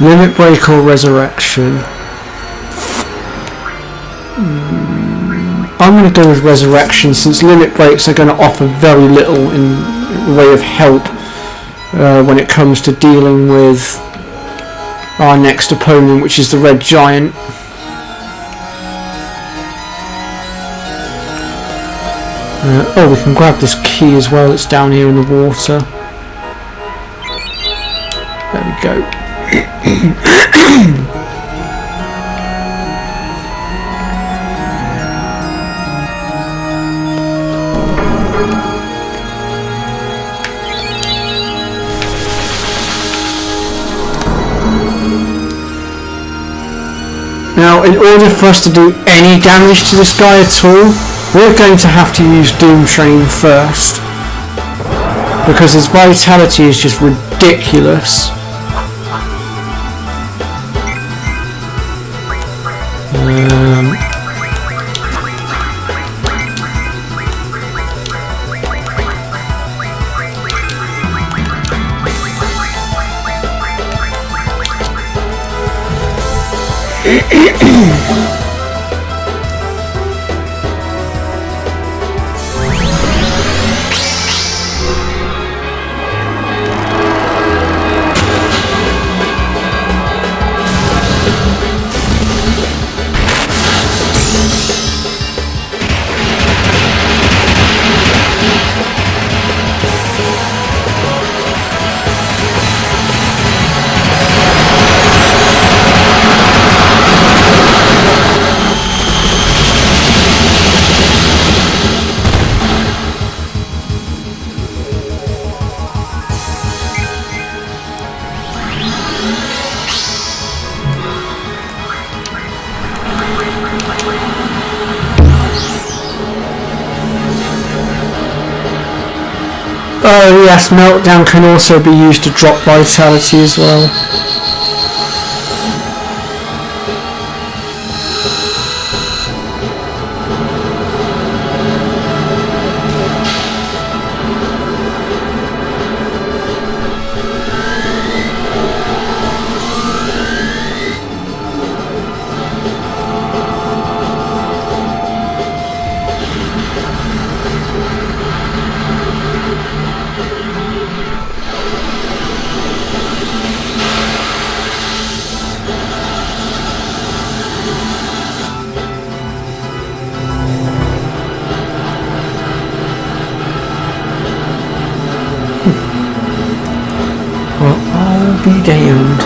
Limit Break or Resurrection? I'm going to go with Resurrection, since Limit Breaks are going to offer very little in the way of help when it comes to dealing with our next opponent, which is the Red Giant. Oh, we can grab this key as well, it's down here in the water. There we go. Now, in order for us to do any damage to this guy at all, we're going to have to use Doom Train first, because his vitality is just ridiculous. Oh yes, Meltdown can also be used to drop vitality as well. Be damned.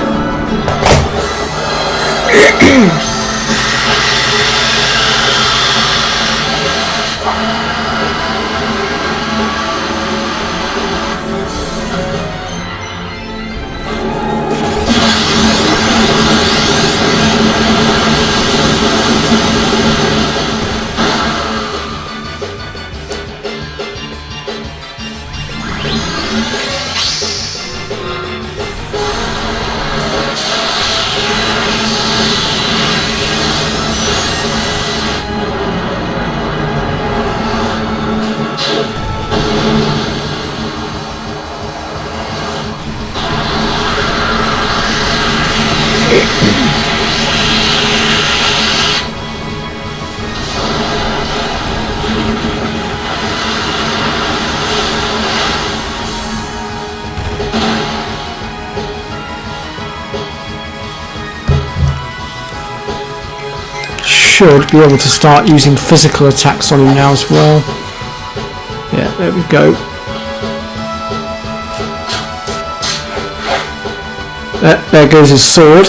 should be able to start using physical attacks on him now as well. Yeah, there we go. There goes his sword.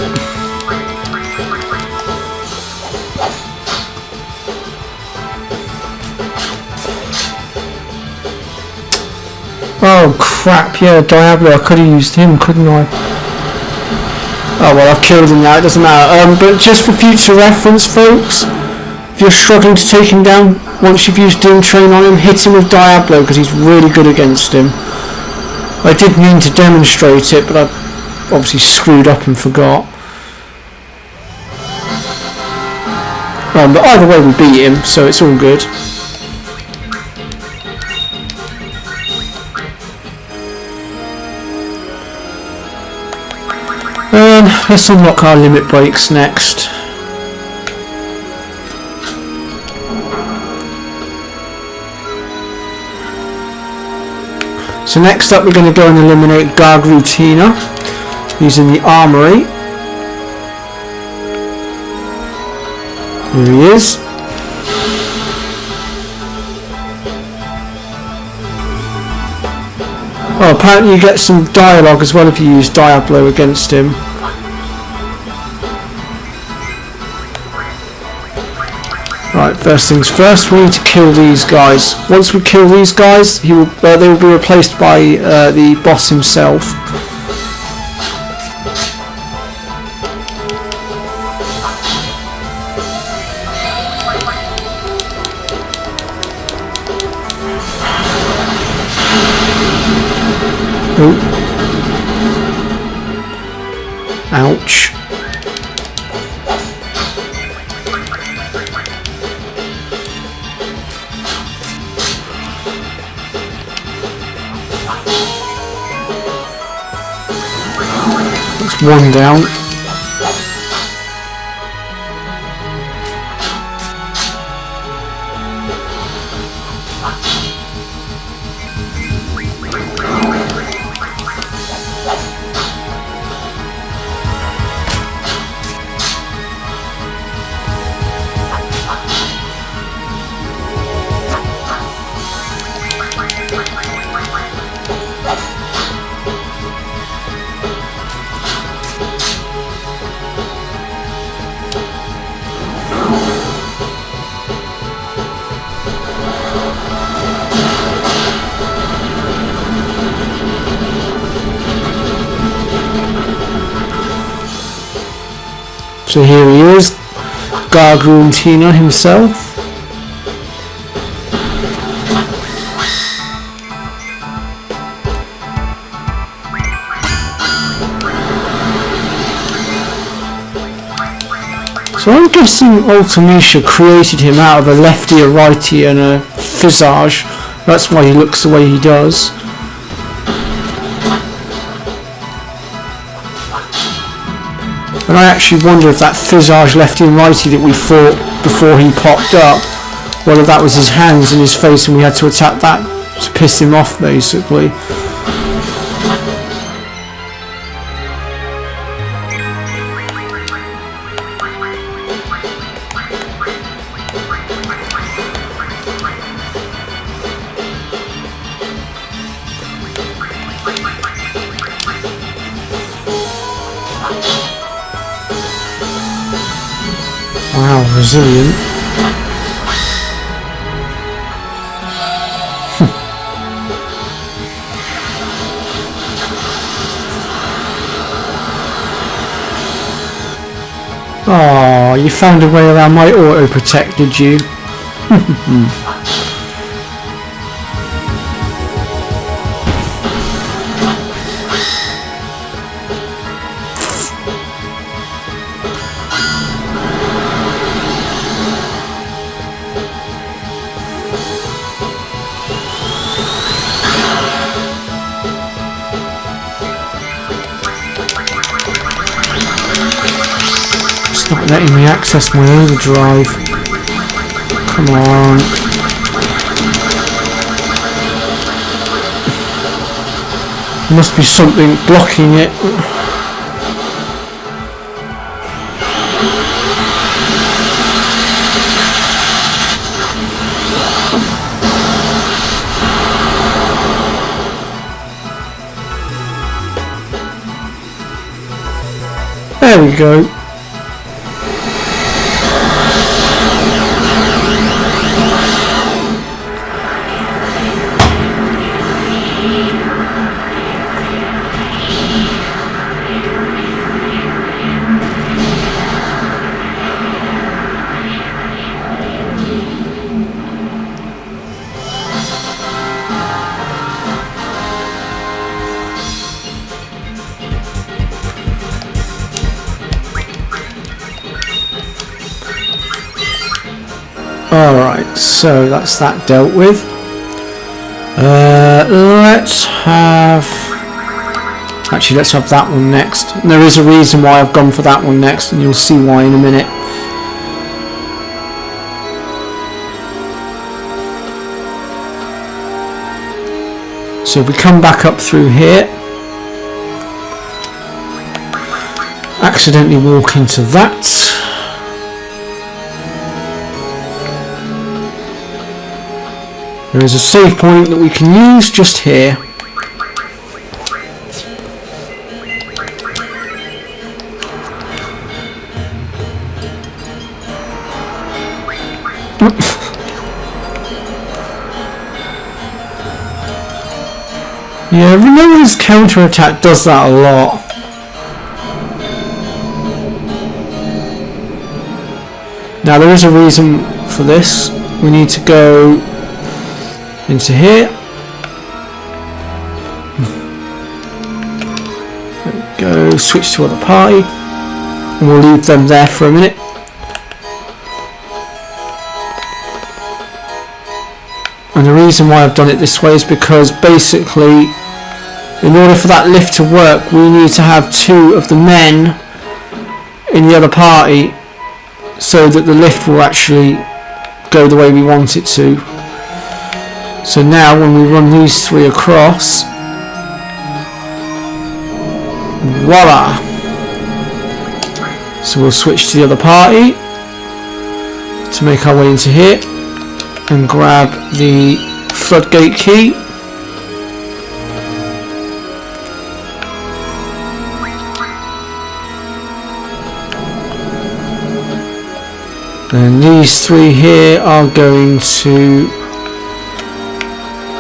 Oh crap, yeah, Diablo, I could have used him, couldn't I? Oh well, I've killed him now, it doesn't matter. But just for future reference, folks, if you're struggling to take him down, once you've used Doom Train on him, hit him with Diablo, because he's really good against him. I did mean to demonstrate it, but I obviously screwed up and forgot. But either way we beat him, so it's all good. Let's unlock our limit breaks next. So next up we're going to go and eliminate Gargrutina using the armory. Here he is. Oh, apparently you get some dialogue as well if you use Diablo against him. Right, first things first, we need to kill these guys. Once we kill these guys, they will be replaced by the boss himself. Oh. Ouch. That's one down. So here he is, Gargrutina himself. So I'm guessing Ultimecia created him out of a lefty, a righty and a visage. That's why he looks the way he does. And I actually wonder if that visage lefty and righty that we fought before he popped up, whether that was his hands and his face and we had to attack that to piss him off basically. Wow, resilient. Oh, you found a way around my auto protect, did you? Not letting me access my overdrive. Come on. There must be something blocking it. There we go. Alright, so that's that dealt with. Let's have that one next. And there is a reason why I've gone for that one next, and you'll see why in a minute. So if we come back up through here, accidentally walk into that. There is a save point that we can use just here. Yeah, Rinoa's counter-attack does that a lot. Now there is a reason for this. We need to go into here. There we go, switch to other party. And we'll leave them there for a minute. And the reason why I've done it this way is because basically, in order for that lift to work, we need to have 2 of the men in the other party so that the lift will actually go the way we want it to. So now when we run these 3 across, voila! So we'll switch to the other party to make our way into here and grab the floodgate key. And these 3 here are going to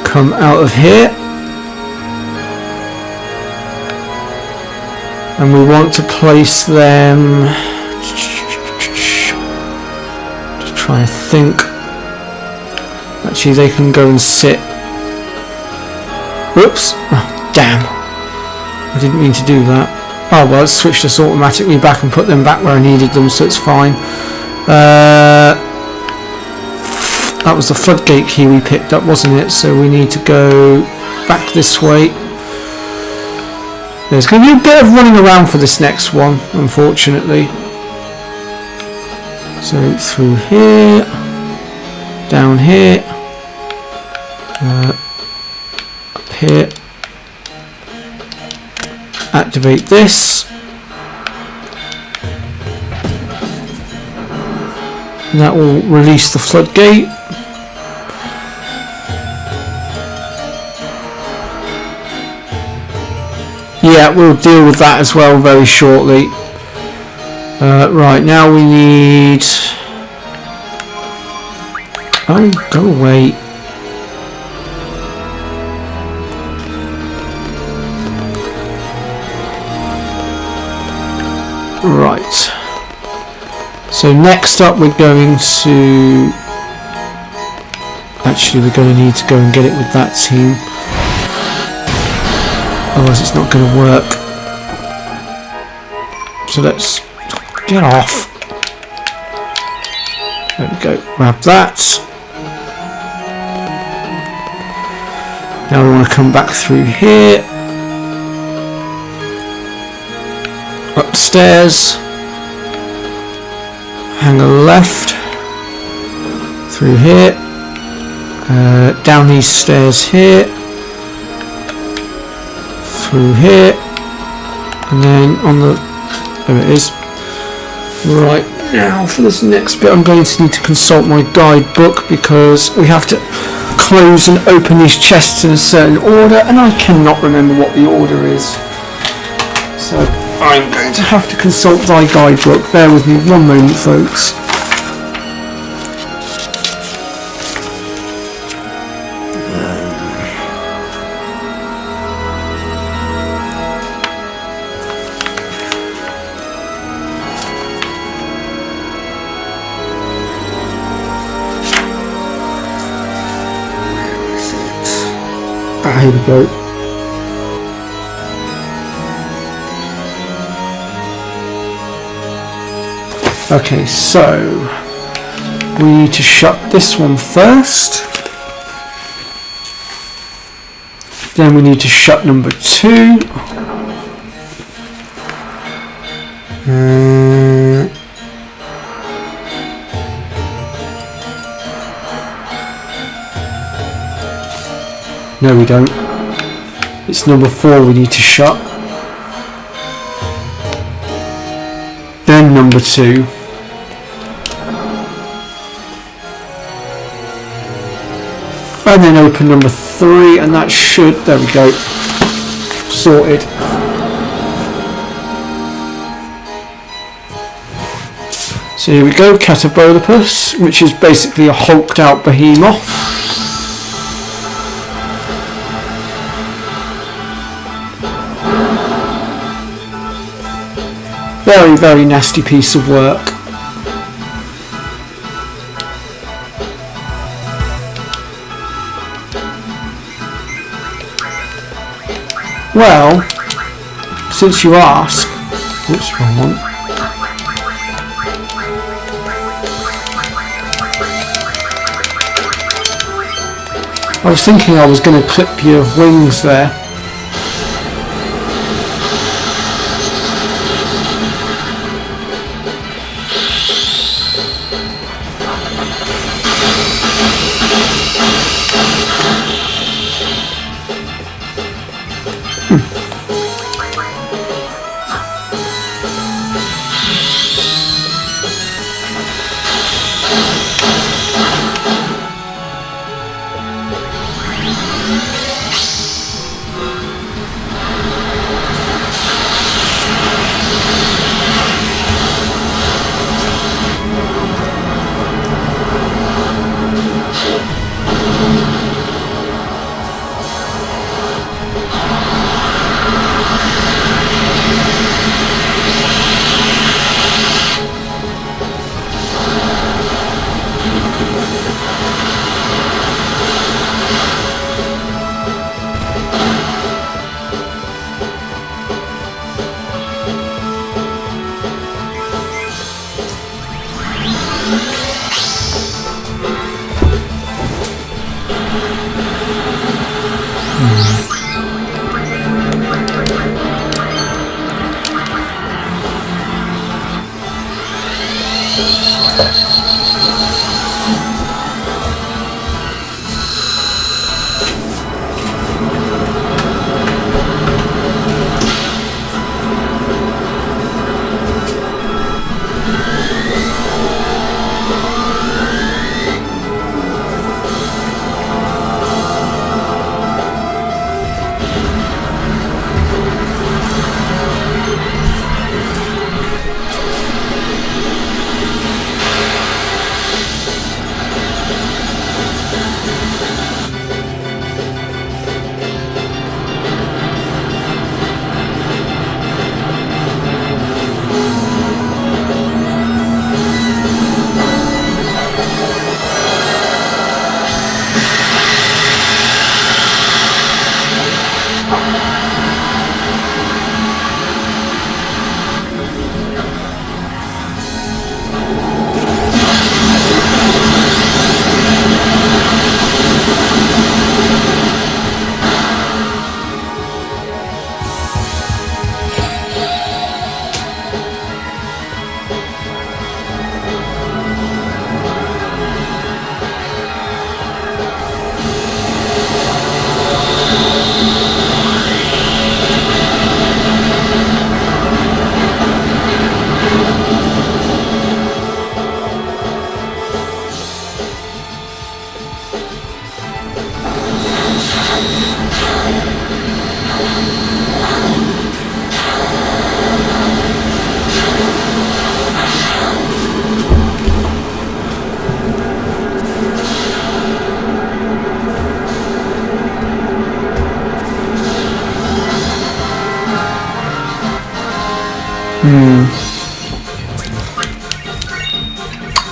come out of here, and we want to place them, just trying to think, actually they can go and sit, whoops, oh, damn, I didn't mean to do that. Oh well, it switched us automatically back and put them back where I needed them, so it's fine. That was the floodgate key we picked up, wasn't it? So we need to go back this way. There's going to be a bit of running around for this next one, unfortunately. So through here, down here, up here. Activate this. And that will release the floodgate. Yeah, we'll deal with that as well very shortly. Right, now we need... Oh, go away. Right. So next up we're going to... Actually, we're going to need to go and get it with that team. Otherwise it's not going to work. So let's get off. There we go, grab that. Now we want to come back through here. Upstairs. Hang a left. Through here. Down these stairs here. Through here, and then on the, there it is. Right, now for this next bit I'm going to need to consult my guidebook because we have to close and open these chests in a certain order, and I cannot remember what the order is. So I'm going to have to consult thy guidebook. Bear with me one moment, folks. Here we go. Okay, so we need to shut this one first. Then we need to shut number 2. No, we don't. It's number 4 we need to shut. Then number 2. And then open number 3, and that should, there we go, sorted. So here we go, Catabolopus, which is basically a hulked out behemoth. Very, very nasty piece of work. Well, since you ask, whoops, wrong one. I was thinking I was going to clip your wings there.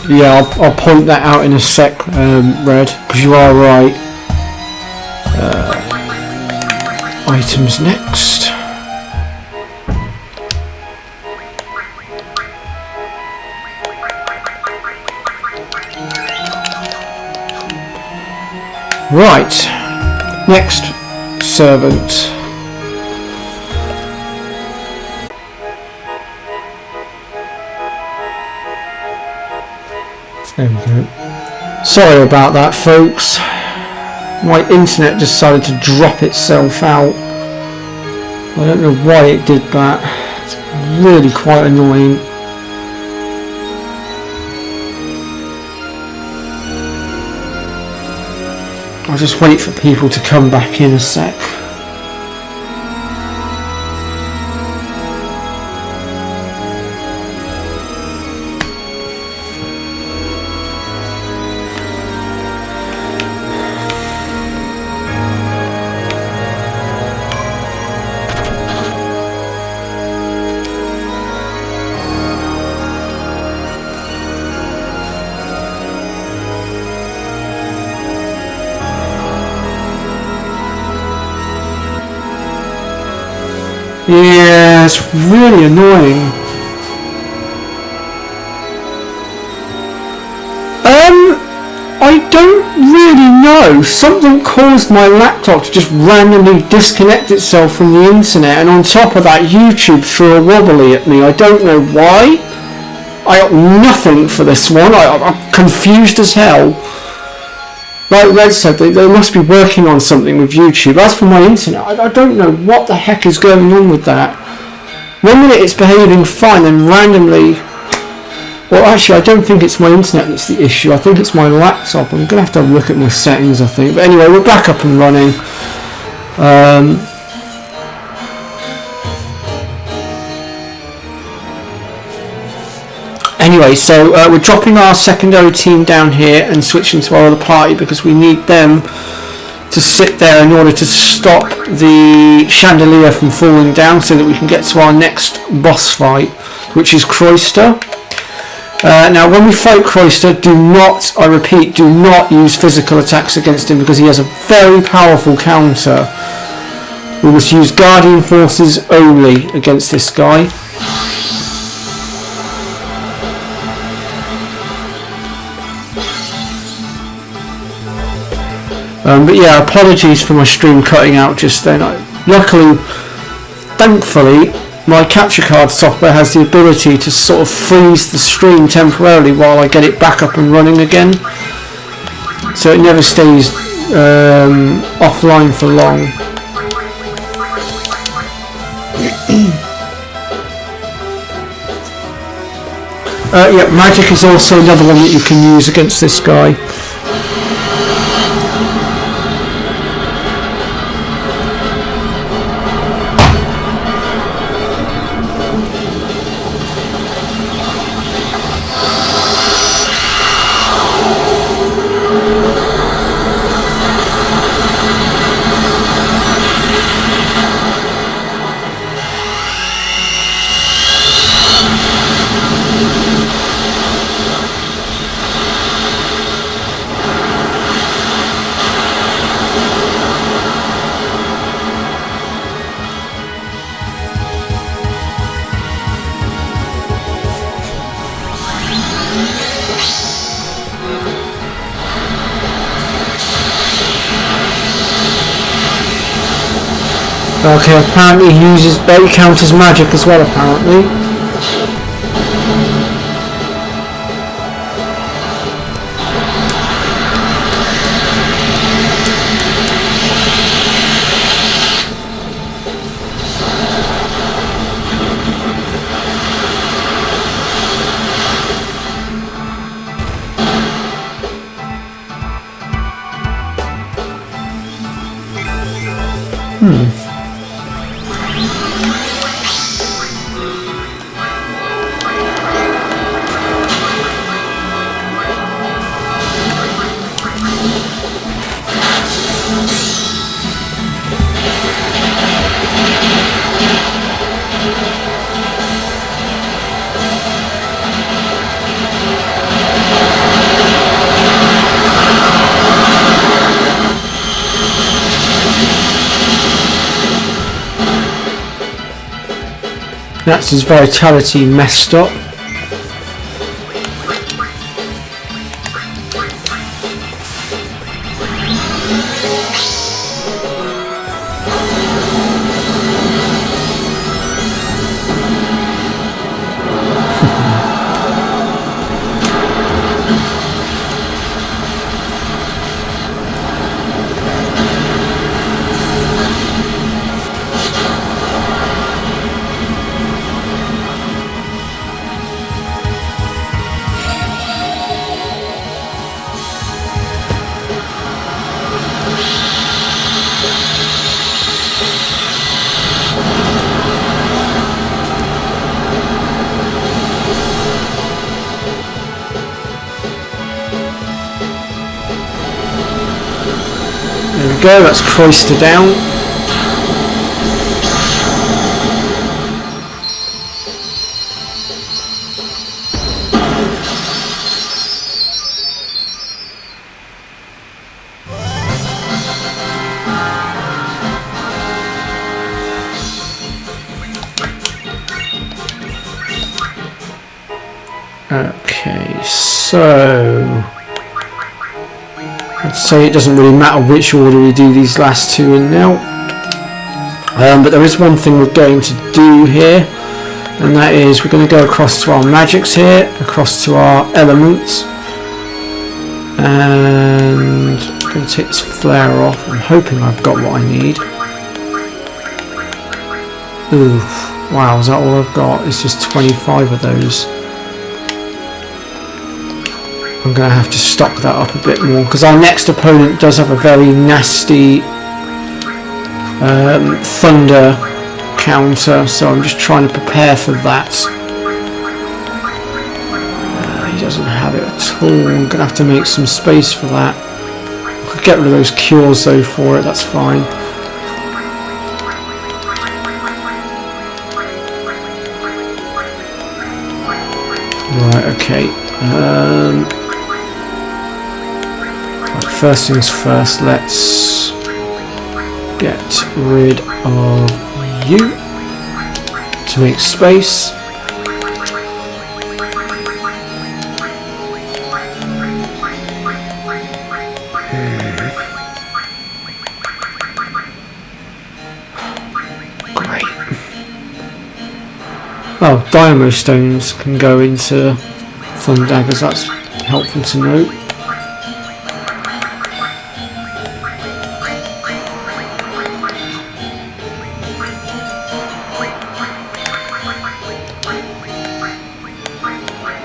Yeah, I'll point that out in a sec, Red, because you are right. Items next. Right, next servant. There we go. Sorry about that, folks. My internet decided to drop itself out. I don't know why it did that. It's really quite annoying. I'll just wait for people to come back in a sec. Yeah, it's really annoying. I don't really know. Something caused my laptop to just randomly disconnect itself from the internet, and on top of that, YouTube threw a wobbly at me. I don't know why. I got nothing for this one. I'm confused as hell. Like Red said, they must be working on something with YouTube. As for my internet, I don't know what the heck is going on with that. 1 minute it's behaving fine and randomly... Well, actually, I don't think it's my internet that's the issue. I think it's my laptop. I'm going to have to look at my settings, I think. But anyway, we're back up and running. Anyway, so we're dropping our secondary team down here and switching to our other party because we need them to sit there in order to stop the chandelier from falling down so that we can get to our next boss fight, which is Croyster. Now, when we fight Croyster, do not, I repeat, do not use physical attacks against him because he has a very powerful counter. We must use Guardian Forces only against this guy. But yeah, apologies for my stream cutting out just then. Luckily, thankfully, my capture card software has the ability to sort of freeze the stream temporarily while I get it back up and running again. So it never stays offline for long. Yeah, magic is also another one that you can use against this guy. Okay, apparently he uses Betty counters magic as well, apparently. That's his vitality messed up. There we go, that's Cloister down. Okay, so I'd say it doesn't really matter which order we do these last two in now, but there is one thing we're going to do here, and that is we're going to go across to our magics here, across to our elements, and I'm going to take this flare off. I'm hoping I've got what I need. Ooh, wow, is that all I've got? It's just 25 of those. I'm going to have to stock that up a bit more, because our next opponent does have a very nasty thunder counter, so I'm just trying to prepare for that. He doesn't have it at all. I'm going to have to make some space for that. I could get rid of those cures though for it, that's fine. Right, okay. First things first, let's get rid of you to make space. Great. Oh, Dynamo Stones can go into Thunder Daggers, that's helpful to note.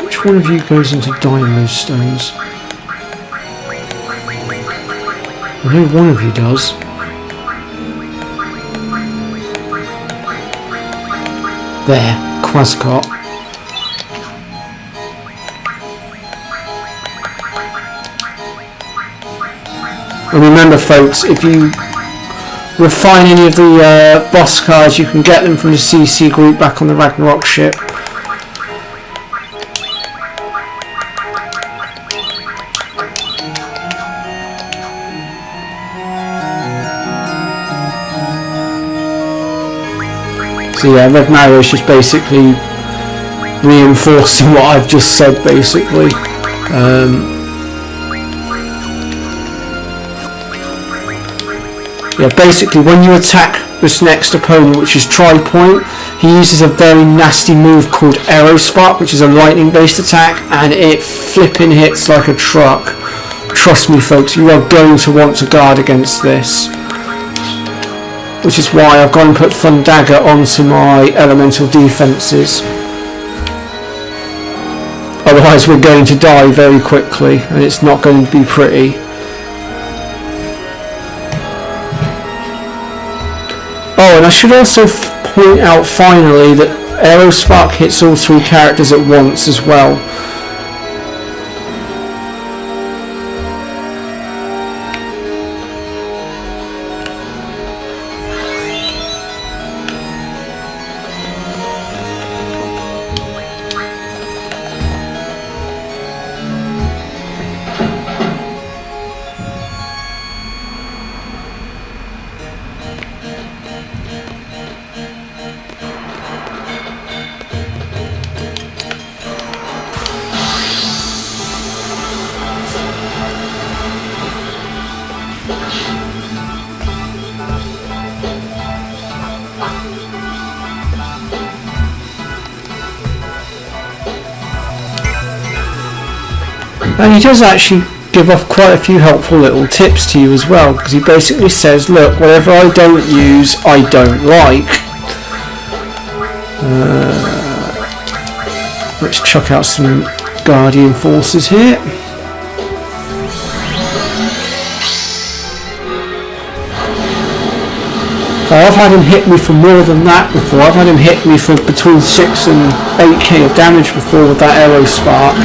Which one of you goes into Dynamo Stones? I know one of you does. There, Quascot. And remember folks, if you refine any of the boss cards, you can get them from the CC group back on the Ragnarok ship. So yeah, Red Marrow is just basically reinforcing what I've just said, basically. Yeah, basically when you attack this next opponent, which is Tri-Point, he uses a very nasty move called Aerospark, which is a lightning based attack, and it flipping hits like a truck. Trust me folks, you are going to want to guard against this. Which is why I've gone and put Thundagger onto my elemental defences. Otherwise we're going to die very quickly, and it's not going to be pretty. Oh, and I should also point out finally that Aerospark hits all three characters at once as well. And he does actually give off quite a few helpful little tips to you as well, because he basically says, look, whatever I don't use, I don't like. Let's chuck out some Guardian Forces here. I've had him hit me for more than that before. I've had him hit me for between 6 and 8k of damage before with that arrow spark.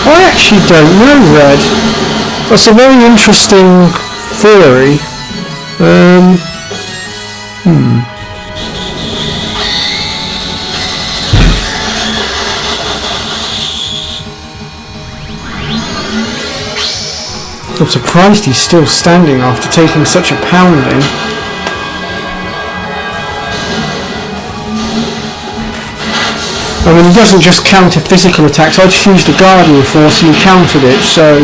I actually don't know, Red. That's a very interesting theory. I'm surprised he's still standing after taking such a pounding. I mean, he doesn't just counter physical attacks. I just used the Guardian Force and he countered it, so...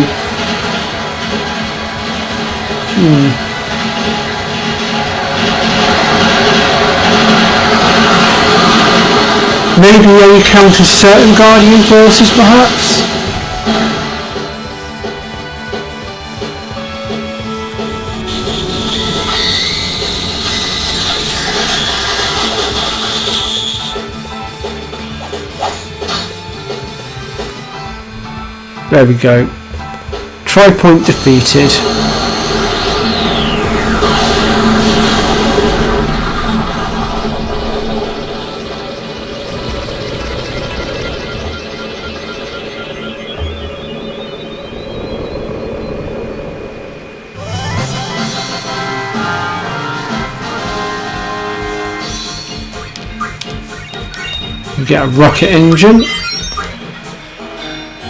Maybe he only counters certain Guardian Forces, perhaps? There we go. Tri-point defeated. We get a rocket engine.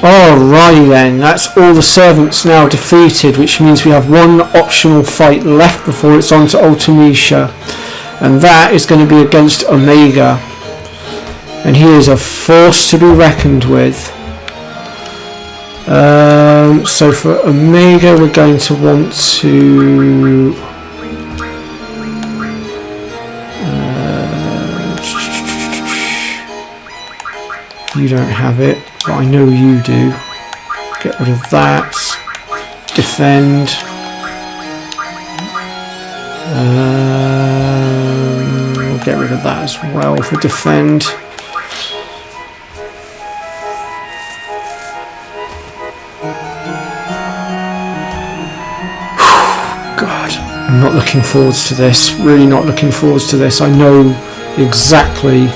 Alrighty then, that's all the servants now defeated, which means we have one optional fight left before it's on to Ultimecia, and that is going to be against Omega, and he is a force to be reckoned with. So for Omega we're going to want to... you don't have it, but I know you do. Get rid of that. Defend. We'll get rid of that as well for defend. God, I'm not looking forwards to this. Really not looking forwards to this. I know exactly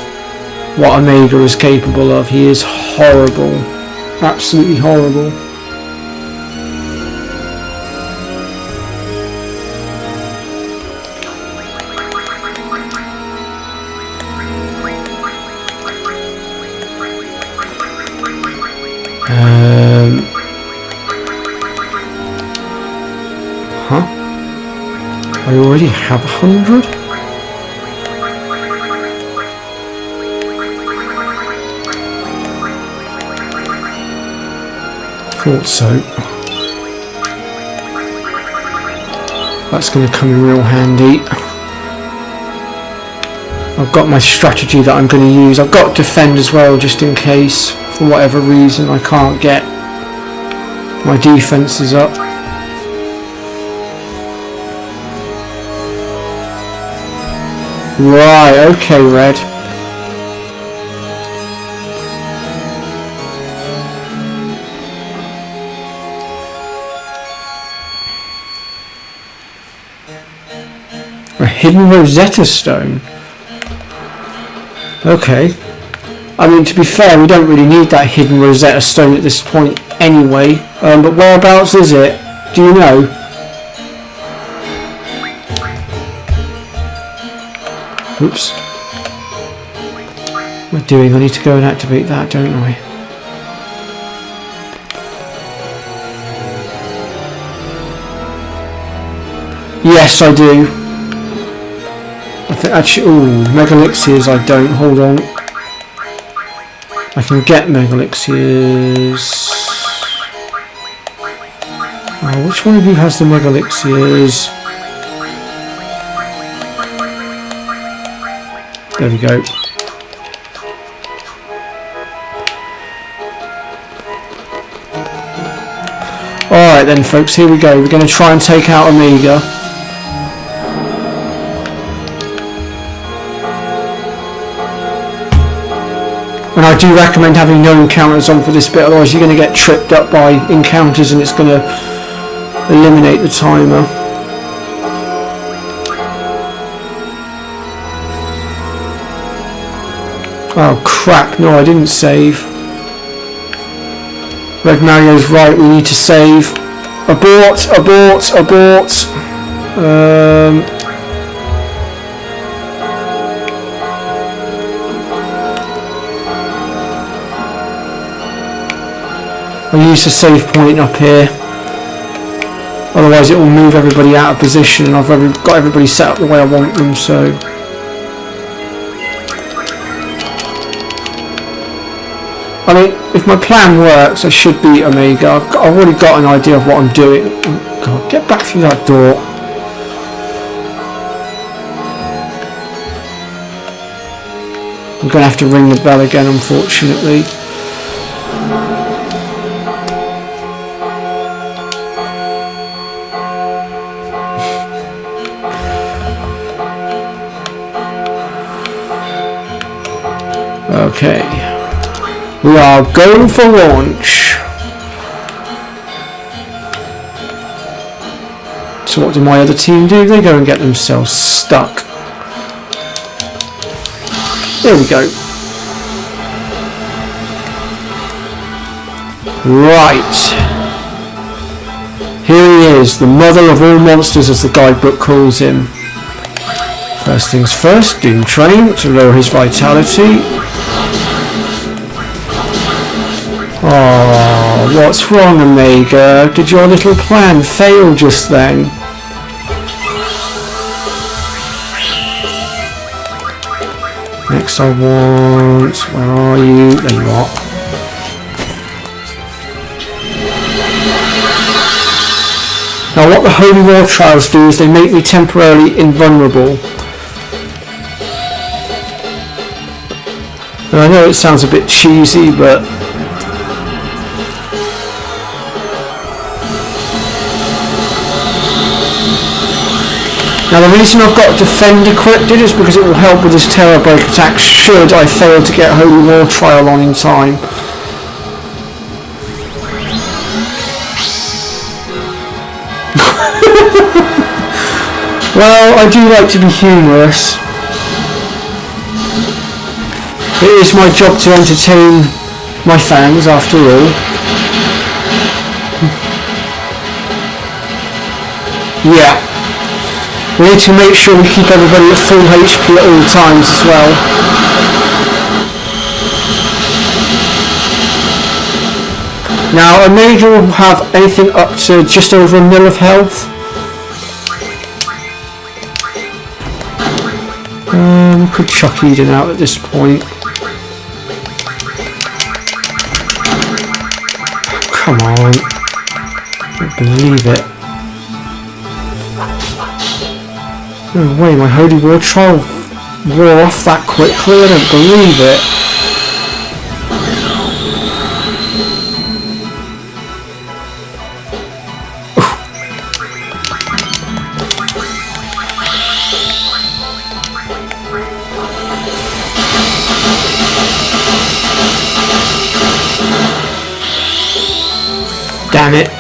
what Omega is capable of. He is horrible. Absolutely horrible. I already have 100? Thought so. That's going to come in real handy. I've got my strategy that I'm going to use. I've got defend as well, just in case, for whatever reason, I can't get my defences up. Right, okay, red. A hidden Rosetta Stone. Okay. I mean, to be fair, we don't really need that hidden Rosetta Stone at this point anyway. But whereabouts is it? Do you know? Oops. What am I doing? I need to go and activate that, don't I? Yes, I do. I think actually, ooh, Mega Elixirs I don't. Hold on. I can get Mega Elixirs. Oh, which one of you has the Mega Elixirs? There we go. Alright then folks, here we go. We're going to try and take out Omega. And I do recommend having no encounters on for this bit, otherwise you're going to get tripped up by encounters and it's going to eliminate the timer. Oh crap, no I didn't save. Red Mario's right, we need to save. Abort, abort, abort. I'll use the save point up here. Otherwise it will move everybody out of position and I've got everybody set up the way I want them, so... I mean, if my plan works, I should beat Omega. I've already got an idea of what I'm doing. Oh God, get back through that door. I'm going to have to ring the bell again, unfortunately. Okay. We are going for launch. So what do my other team do? They go and get themselves stuck. There we go. Right. Here he is, the mother of all monsters as the guidebook calls him. First things first, Doom Train to lower his vitality. Oh, what's wrong, Omega? Did your little plan fail just then? Next I want... Where are you? There you are. Now what the Holy War Trials do is they make me temporarily invulnerable. And I know it sounds a bit cheesy, but... Now the reason I've got Defend equipped is because it will help with this Terror Break attack should I fail to get Holy War Trial on in time. Well, I do like to be humorous. It is my job to entertain my fans after all. Yeah. We need to make sure we keep everybody at full HP at all times as well. Now, a mage will have anything up to just over 1 mil of health. Could chuck Eden out at this point. Come on. I don't believe it. No way, my Holy War Trial wore off that quickly. I don't believe it. Damn it.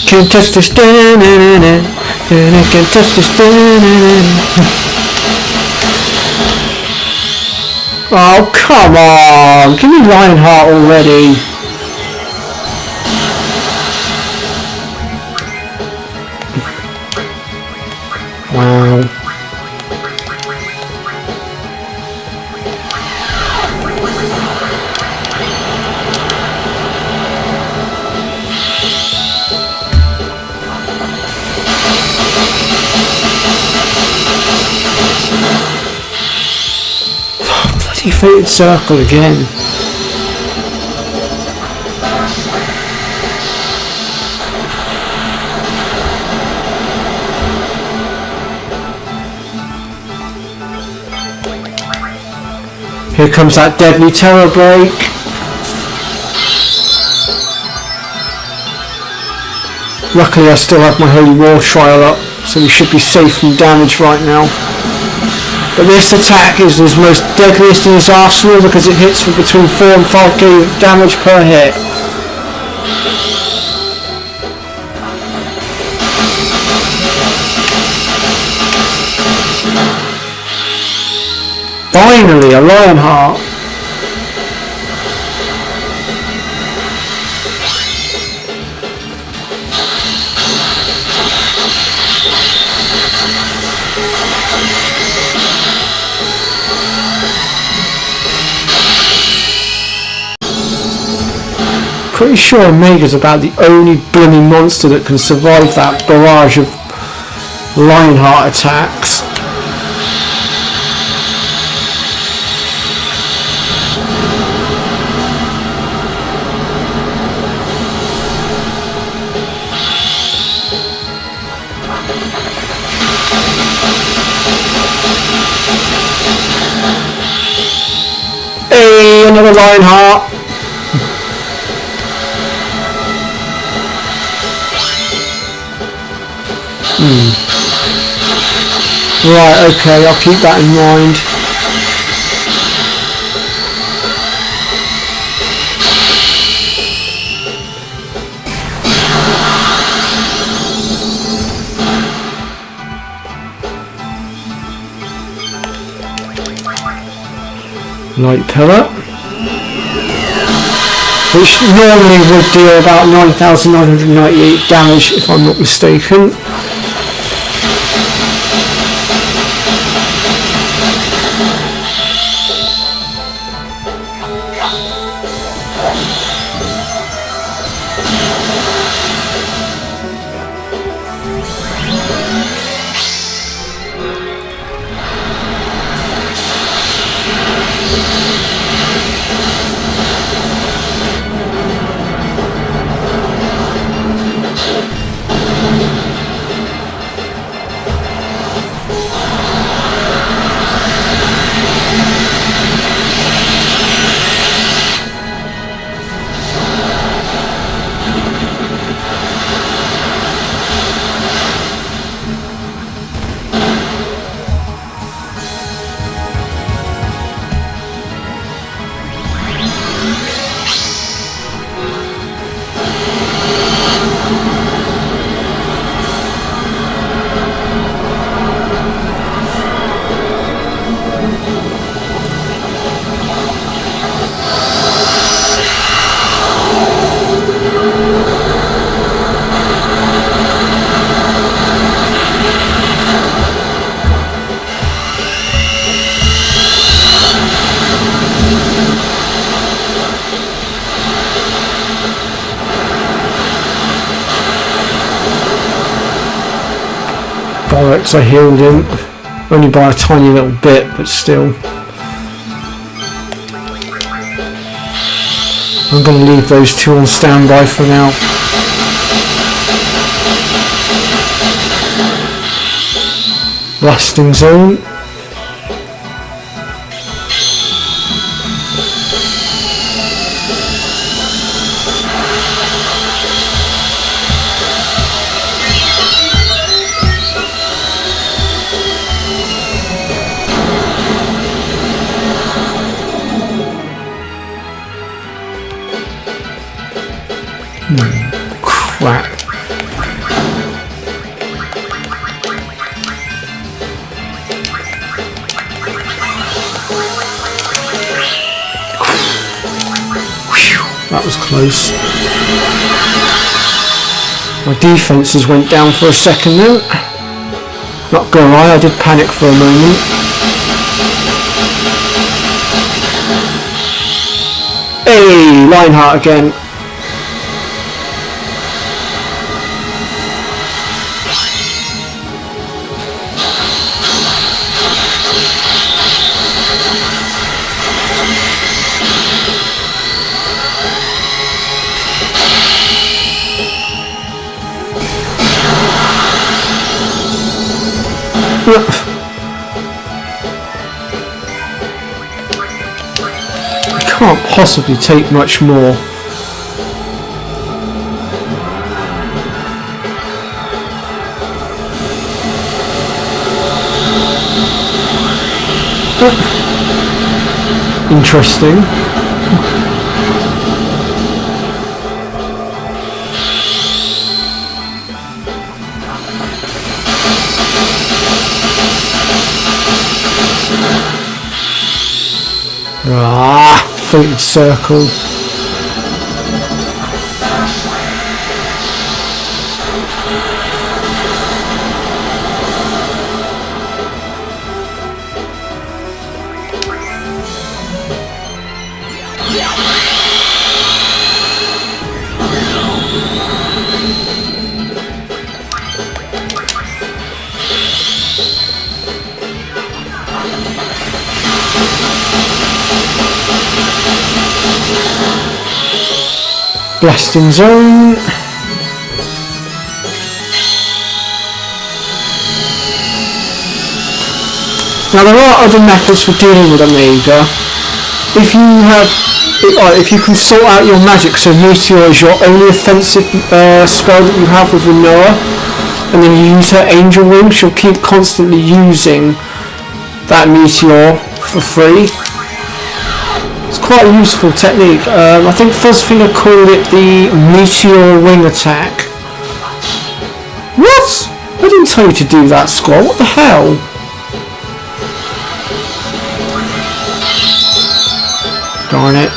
Can't touch this, can't touch this. Oh, come on, give me Lionheart already. Wow. Bloody Fated Circle again. Here comes that deadly terror break. Luckily I still have my Holy War Trial up, so we should be safe from damage right now. But this attack is his most deadliest in his arsenal because it hits for between 4 and 5k damage per hit. Finally, a Lionheart. Pretty sure Omega's about the only blooming monster that can survive that barrage of Lionheart attacks. Hey, another Lionheart. Right, okay, I'll keep that in mind. Light Pillar, which normally would deal about 9,998 damage if I'm not mistaken. Bollocks, I healed him. Only by a tiny little bit, but still. I'm going to leave those two on standby for now. Blasting zone. Crap. That was close. My defences went down for a second then. Not gonna lie, I did panic for a moment. Hey, Lionheart again. I can't possibly take much more. Interesting. Fated circle. Blasting zone. Now there are other methods for dealing with a Omega. If you can sort out your magic, so Meteor is your only offensive spell that you have with Rinoa, and then you use her Angel Wing, she'll keep constantly using that Meteor for free. Quite a useful technique. I think Fuzzfinger called it the Meteor Wing attack. What? I didn't tell you to do that, Squall. What the hell? Darn it.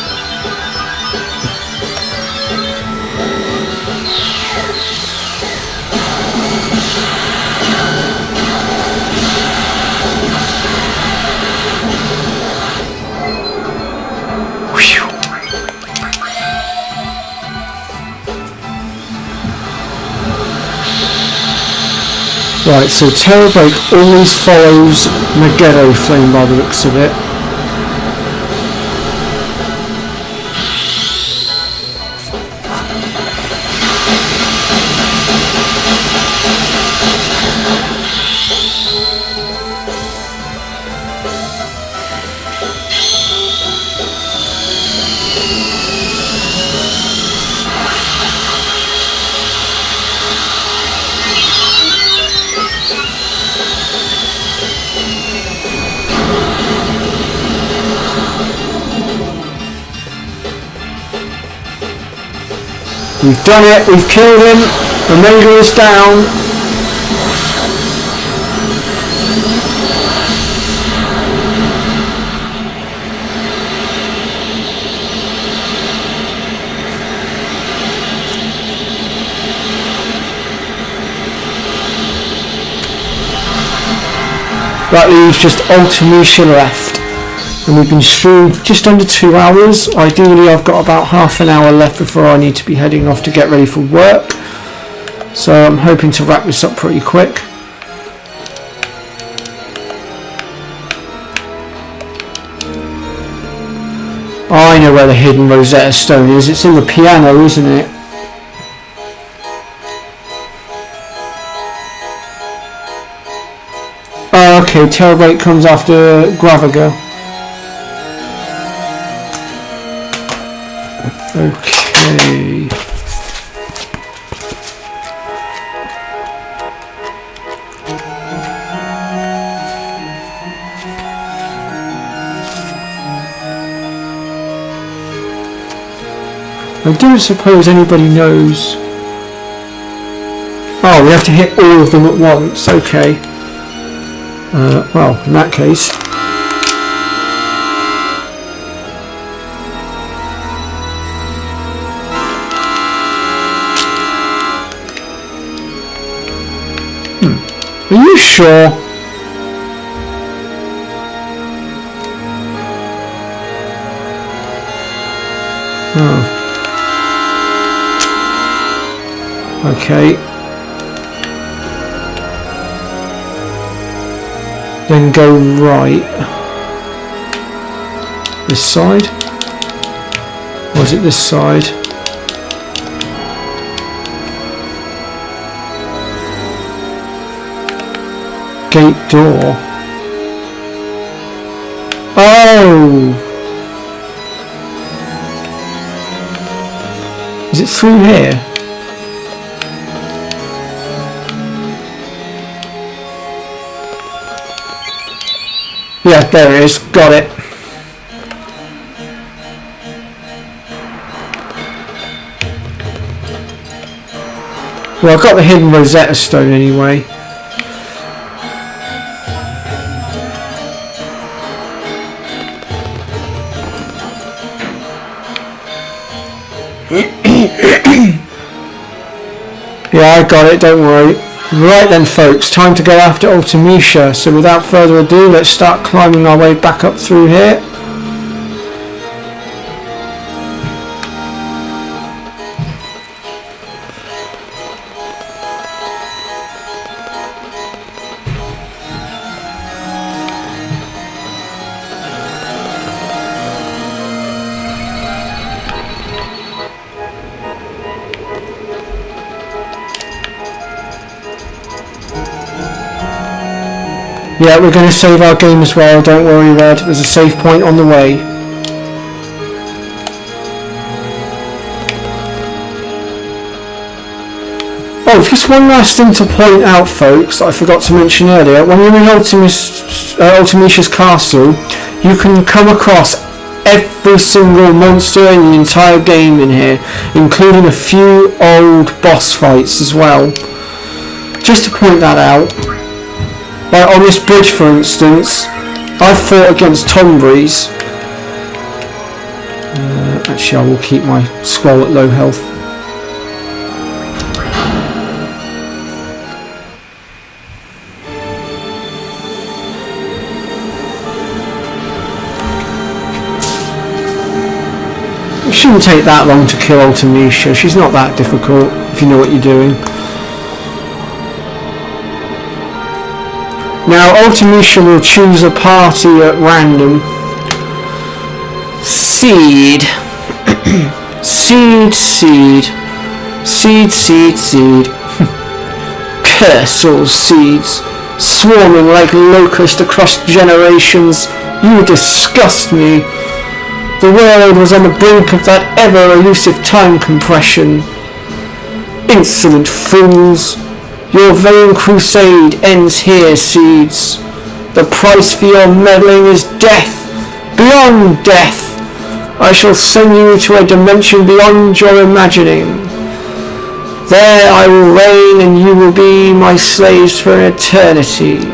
Right, so Terror Break always follows Megiddo Flame by the looks of it. We've done it, we've killed him, Omega is down. That leaves just Ultimecia left. And we've been streamed just under 2 hours. Ideally I've got about half an hour left before I need to be heading off to get ready for work. So I'm hoping to wrap this up pretty quick. I know where the hidden Rosetta Stone is. It's in the piano, isn't it? Oh, okay. Terrorblade comes after Gravaga. Okay. I don't suppose anybody knows. Oh, we have to hit all of them at once. Okay. Well, in that case. Are you sure? Oh. Okay. Then go right. This side? Or is it this side? Gate door. Oh! Is it through here? Yeah, there it is. Got it. Well, I've got the hidden Rosetta Stone anyway. Yeah, I got it, don't worry. Right then folks, time to go after Ultimecia, so without further ado, let's start climbing our way back up through here. Yeah, we're going to save our game as well, don't worry Red, there's a save point on the way. Oh, just one last thing to point out folks, that I forgot to mention earlier. When you're in Ultimecia's castle, you can come across every single monster in the entire game in here, including a few old boss fights as well. Just to point that out. Like on this bridge for instance, I fought against Tombreeze. Actually I will keep my scroll at low health. It shouldn't take that long to kill Ultimecia, she's not that difficult if you know what you're doing. Now Ultimecia will choose a party at random. Seed. Seed. Curse all seeds, swarming like locusts across generations. You disgust me. The world was on the brink of that ever-elusive time compression. Insolent fools. Your vain crusade ends here, seeds. The price for your meddling is death. Beyond death. I shall send you to a dimension beyond your imagining. There I will reign and you will be my slaves for an eternity.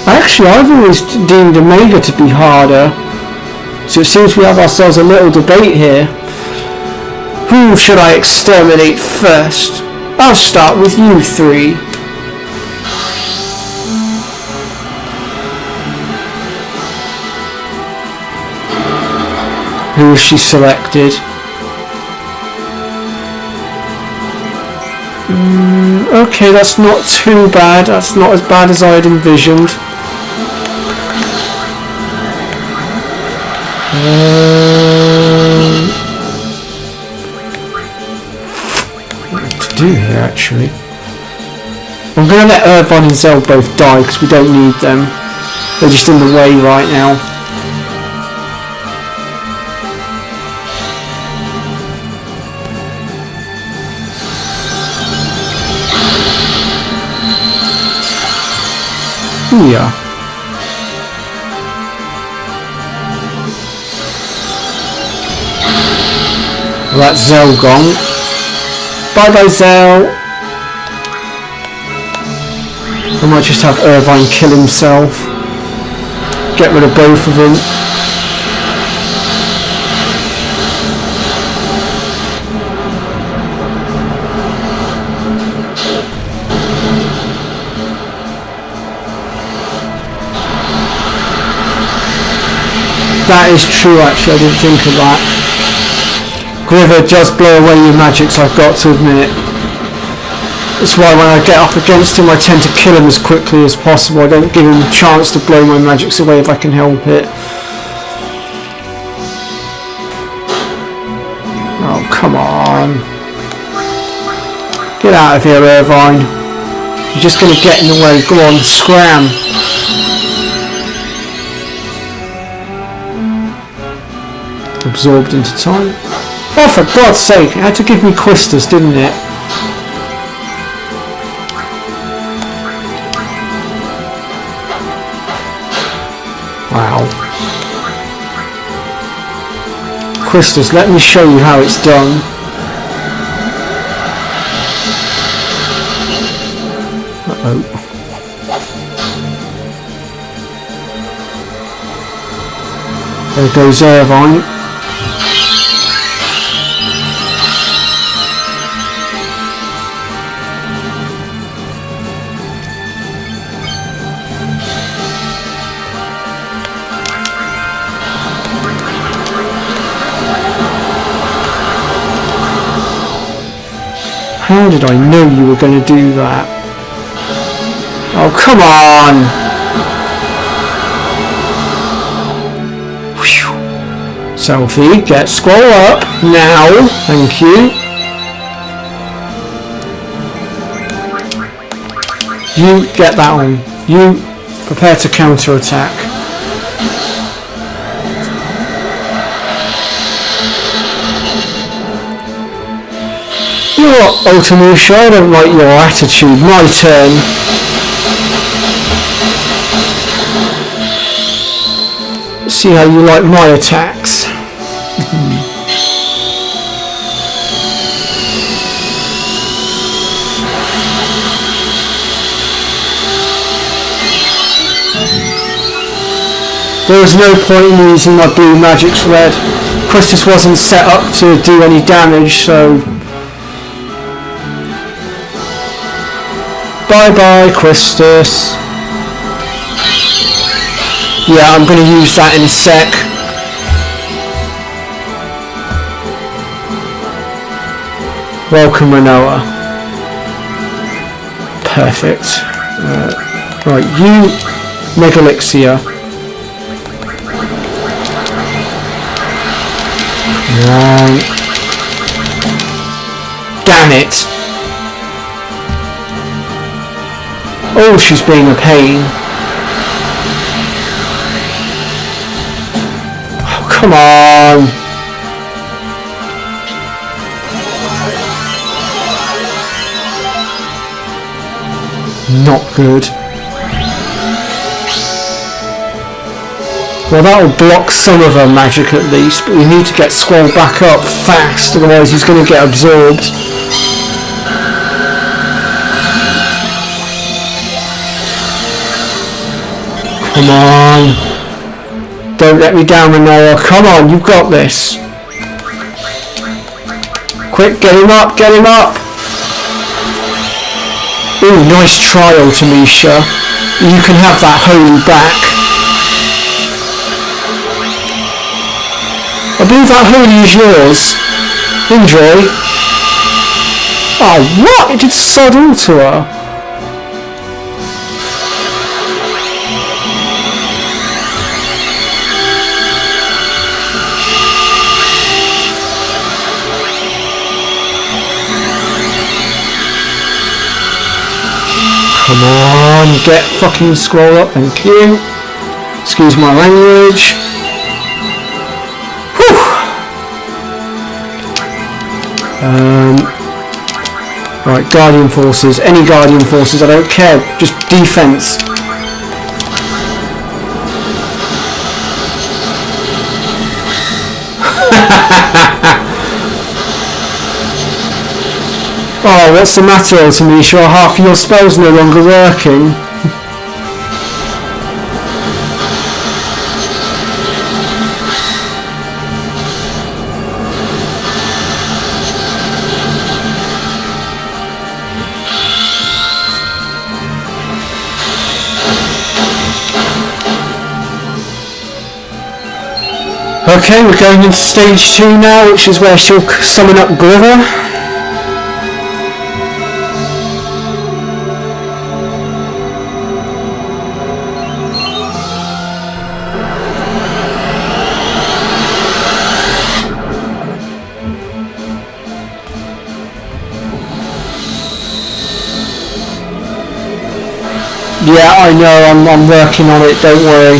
Actually, I've always deemed Omega to be harder. So it seems we have ourselves a little debate here. Who should I exterminate first? I'll start with you three. Who has she selected? Okay, that's not too bad. That's not as bad as I had envisioned. What to do here, actually? I'm going to let Irvine and Zell both die because we don't need them. They're just in the way right now. Yeah. Well, that's Zell gone. Bye bye, Zell. I might just have Irvine kill himself. Get rid of both of them. That is true, actually. I didn't think of that. Grither does blow away your magics, I've got to admit. That's why when I get up against him I tend to kill him as quickly as possible. I don't give him a chance to blow my magics away if I can help it. Oh, come on. Get out of here, Irvine. You're just going to get in the way. Go on, scram. Absorbed into time. Oh, for God's sake, it had to give me Quistis, didn't it? Wow. Quistis, let me show you how it's done. Uh-oh. There goes Irvine. How did I know you were going to do that? Oh, come on! Whew. Selfie, get scroll up now. Thank you. You get that one. You prepare to counter attack. You know what, Ultimusha, I don't like your attitude. My turn. Let's see how you like my attacks. There was no point in using my blue magics red. Quistis wasn't set up to do any damage, so... Bye bye, Quistis. Yeah, I'm going to use that in a sec. Welcome, Rinoa. Perfect. Right, you Megalixia. Damn it. Oh, she's being a pain. Oh, come on. Not good. Well, that'll block some of her magic at least, but we need to get Squall back up fast, otherwise he's going to get absorbed. Come on. Don't let me down, Rinoa. Come on, you've got this. Quick, get him up, get him up. Ooh, nice try, Ultimusha. You can have that holy back. I believe that holy is yours. Enjoy. Oh, what? It did sod all to her. Come on, get fucking scroll up, thank you. Excuse my language. Whew. Right, Guardian Forces, any Guardian Forces, I don't care, just defense. Oh, what's the matter, Ultimecia? Half of your spells no longer working. Okay, we're going into stage 2 now, which is where she'll summon up Glyver. Yeah, I know, I'm working on it, don't worry.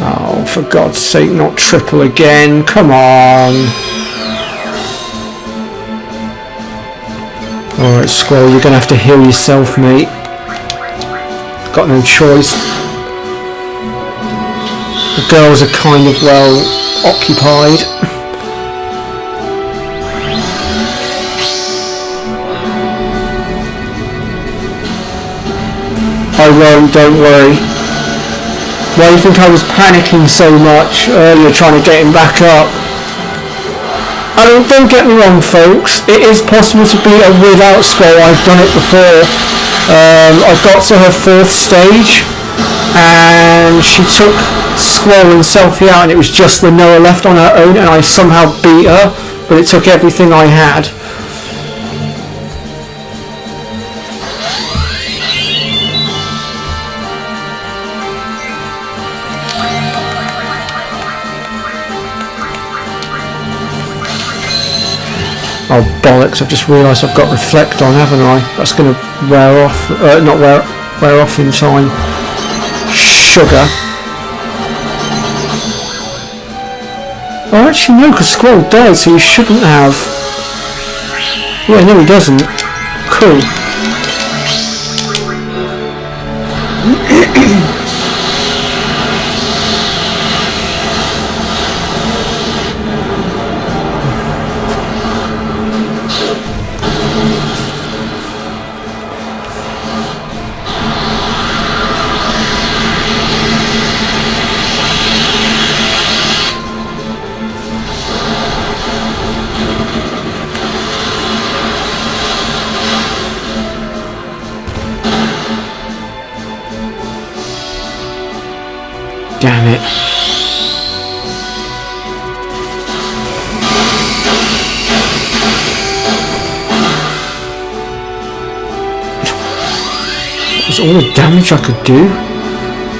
Oh, for God's sake, not triple again, come on. Alright, Squirrel, you're gonna have to heal yourself, mate. Got no choice. The girls are kind of well occupied. I won't, don't worry. Why do you think I was panicking so much earlier trying to get him back up? And don't get me wrong, folks, it is possible to beat her without Scroll. I've done it before. I got to her 4th stage and she took Squall and Selfie out and it was just Rinoa left on her own and I somehow beat her, but it took everything I had. Oh bollocks, I've just realised I've got Reflect on, haven't I? That's going to wear off, not wear off in time. Sugar. Oh actually no, because Squall died, so you shouldn't have. Yeah, no he doesn't. Cool. Damn it. That was all the damage I could do?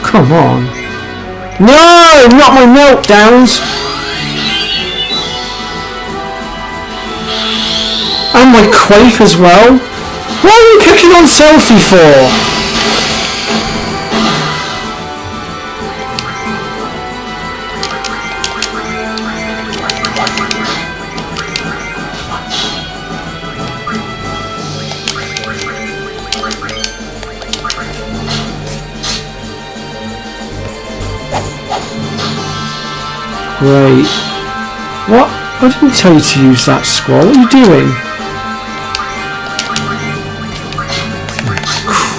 Come on. No! Not my meltdowns! And my Quake as well? What are you picking on Selfie for? Great. What? I didn't tell you to use that Squall. What are you doing?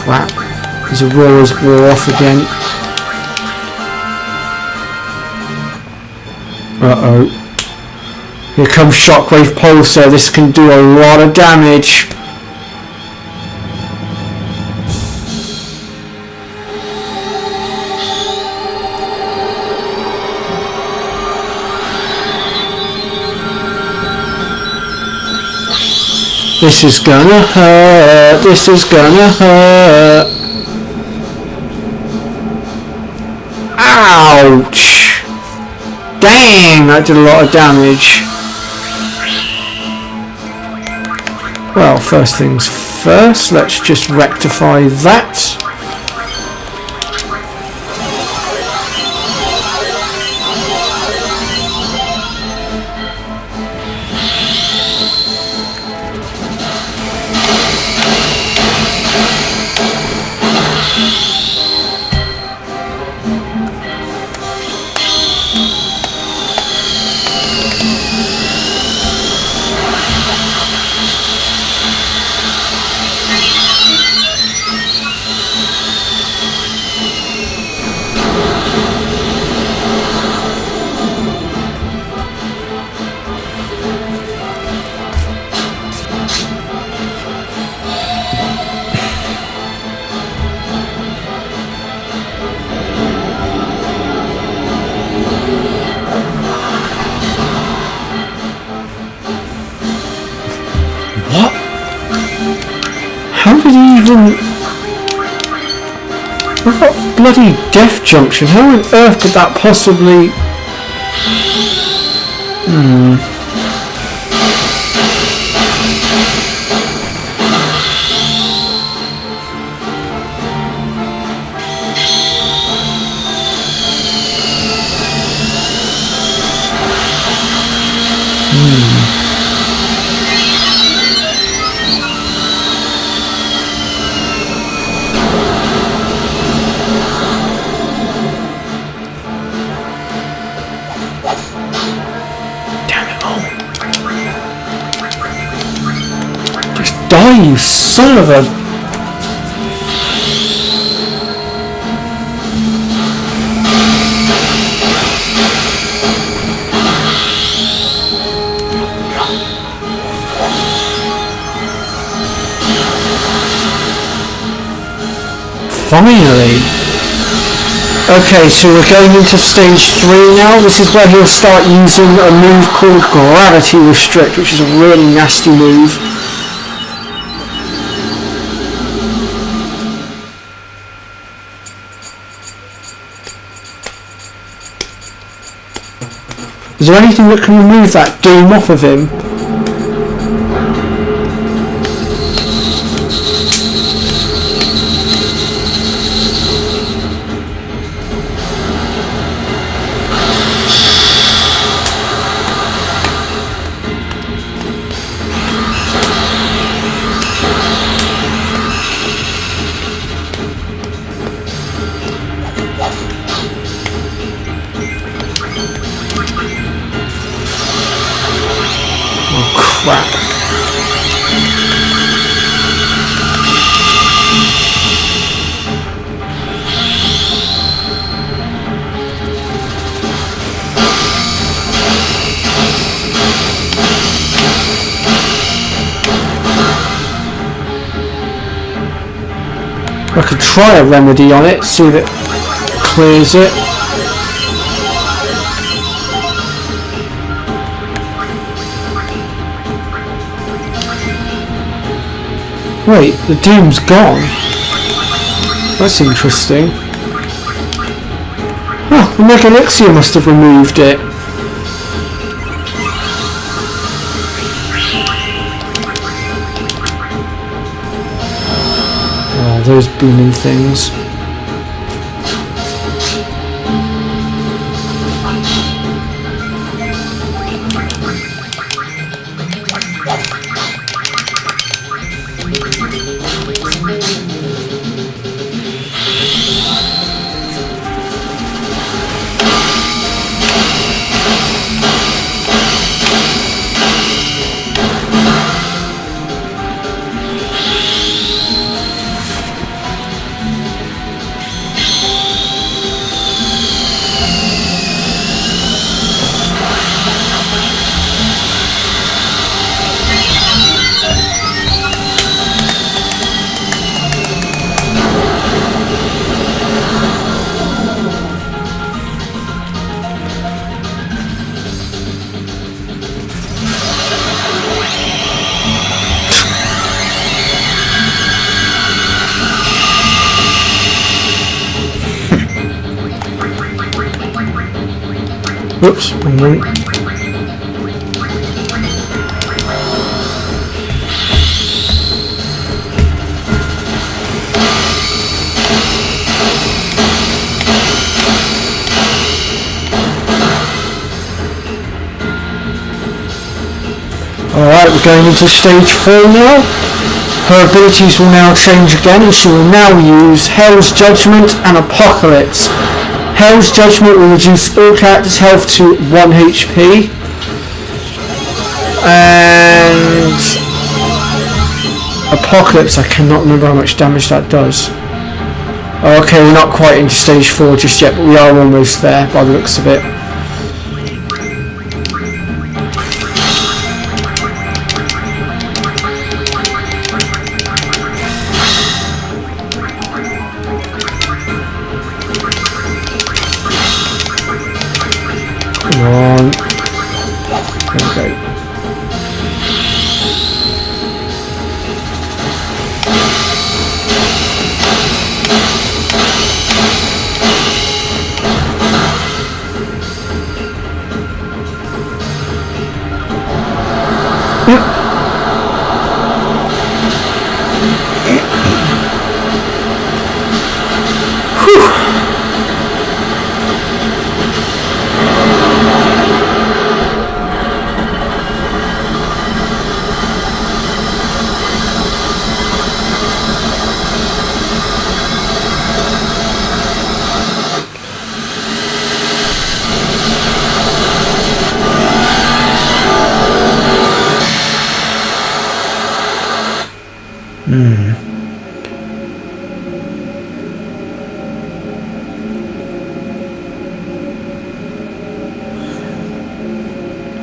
Crap. His Aurora's wore off again. Uh-oh. Here comes Shockwave Pulsar. This can do a lot of damage. This is gonna hurt. This is gonna hurt. Ouch! Dang, that did a lot of damage. Well, first things first, let's just rectify that. What? How did he even... I've got bloody Death Junction. How on earth could that possibly... Die, you son of a... Finally! Okay, so we're going into stage 3 now. This is where he'll start using a move called Gravity Restrict, which is a really nasty move. Is there anything that can remove that doom off of him? Crap. I could try a remedy on it, see if it clears it. Wait, the doom's gone. That's interesting. Oh, the Mega Elixir must have removed it. Oh, those blooming things. Whoops, hang on. Alright, we're going into stage 4 now. Her abilities will now change again, and she will now use Hell's Judgment and Apocalypse. Hell's Judgment will reduce all characters' health to 1 HP. And Apocalypse, I cannot remember how much damage that does. Okay, we're not quite into stage 4 just yet, but we are almost there by the looks of it. Come on. There we go.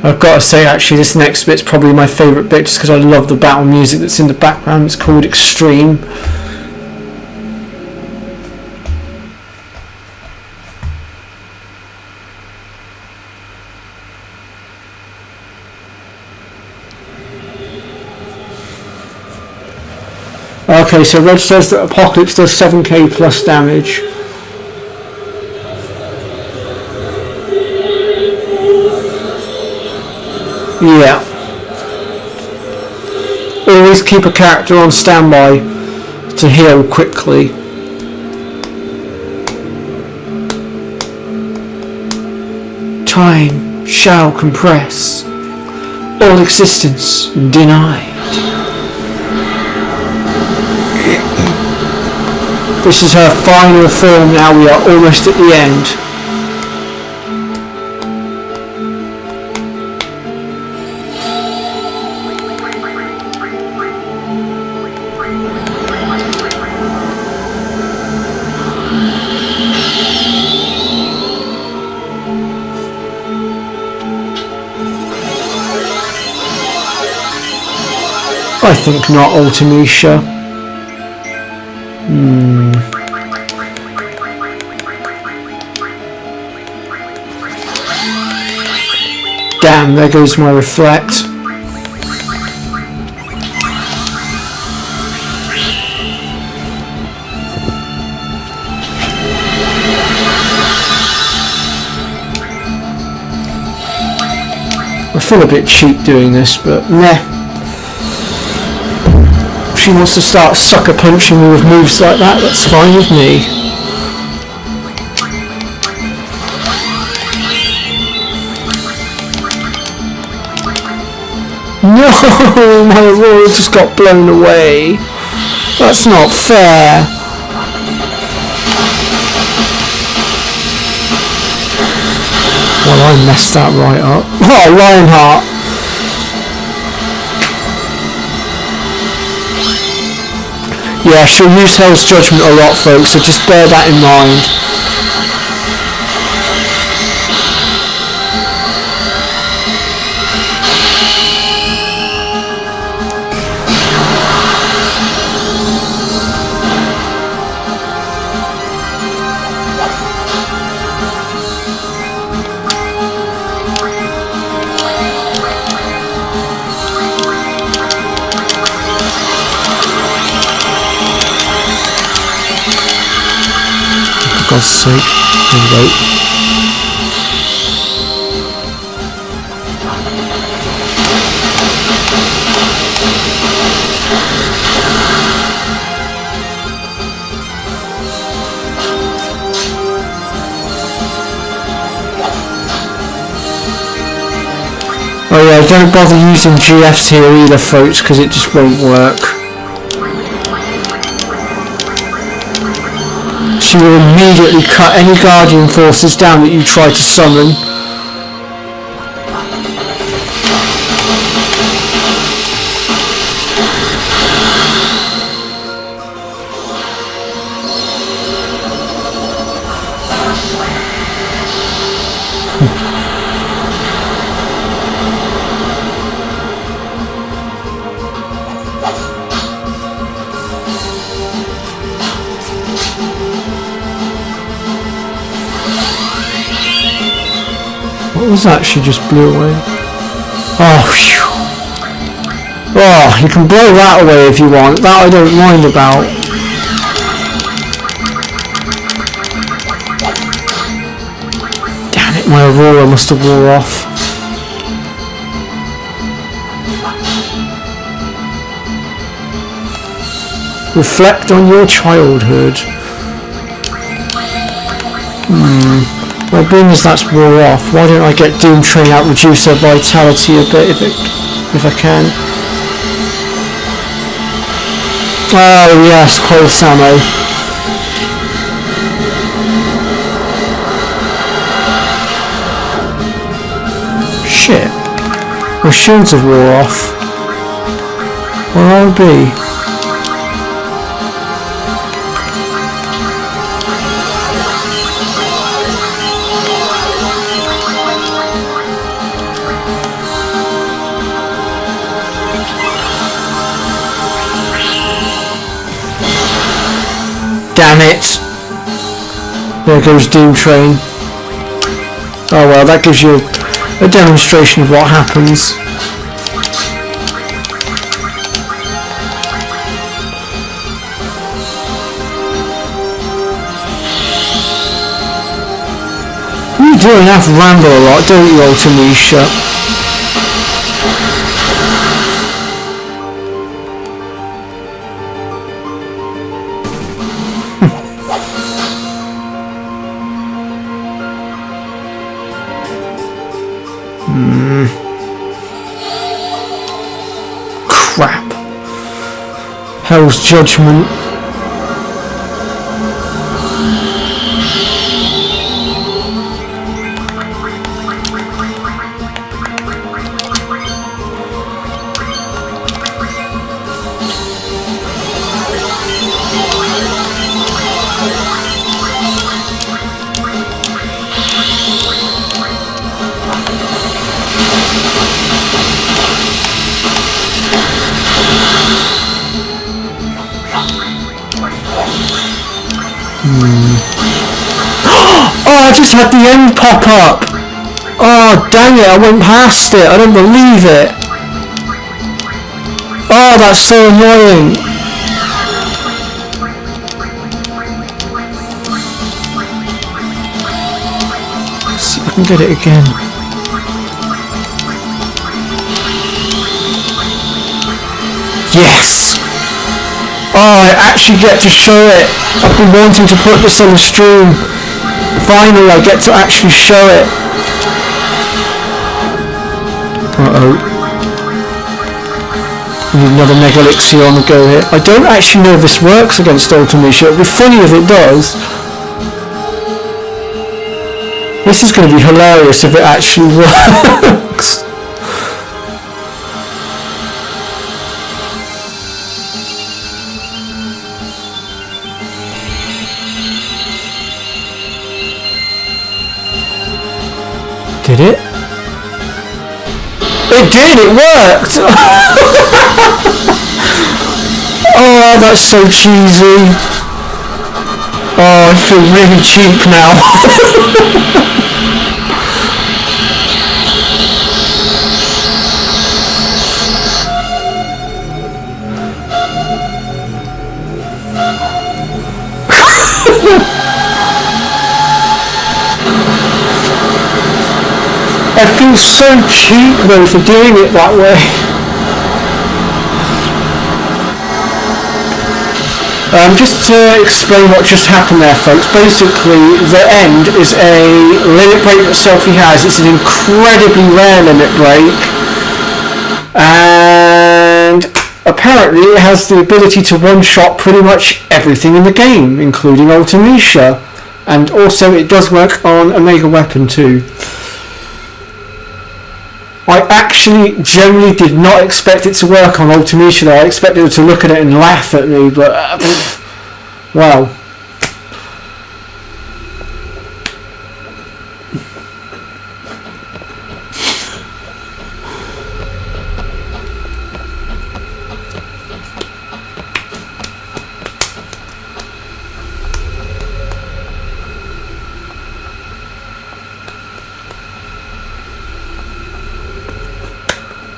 I've got to say, actually, this next bit's probably my favourite bit just because I love the battle music that's in the background. It's called Extreme. Okay, so Red says that Apocalypse does 7k plus damage. Yeah. Always keep a character on standby to heal quickly. Time shall compress. All existence denied. This is her final form now, we are almost at the end. I think not, Ultimecia. Damn, there goes my reflect. I feel a bit cheap doing this, but meh. She wants to start sucker punching me with moves like that, that's fine with me. No, my Aurora just got blown away. That's not fair. Well, I messed that right up. Oh, Lionheart. Yeah, she'll use Hell's Judgment a lot, folks, so just bear that in mind. For God's sake, here we go. Oh yeah, don't bother using GFs here either, folks, because it just won't work. She will immediately cut any Guardian forces down that you try to summon. What was that she just blew away? Oh, phew. Oh, you can blow that away if you want. That I don't mind about. Damn it, my Aurora must have wore off. Reflect on your childhood. Well, being as that's wore off, why don't I get Doom Train out, reduce her vitality a bit if I can. Oh yes, Pulse Ammo. Shit. My shields have wore off. Where I'll be. Damn it! There goes Doom Train. Oh well, that gives you a demonstration of what happens. You do enough ramble a lot, don't you, Ultimisha? Crap. Hell's Judgment. Oh, I just had the end pop up! Oh, dang it, I went past it, I don't believe it! Oh, that's so annoying! Let's see if I can get it again. Yes! Oh, I actually get to show it! I've been wanting to put this on the stream. Finally, I get to actually show it. Uh-oh. We need another Mega Elixir on the go here. I don't actually know if this works against Ultimisha. It would be funny if it does. This is going to be hilarious if it actually works. Did it? It did! It worked! Oh, that's so cheesy. Oh, I feel really cheap now. I feel so cheap though for doing it that way. Just to explain what just happened there, folks, basically the end is a limit break that Selphie has. It's an incredibly rare limit break. And apparently it has the ability to one-shot pretty much everything in the game, including Ultimecia. And also it does work on Omega Weapon too. I actually generally did not expect it to work on Ultimecia though. I expected it to look at it and laugh at me, but wow.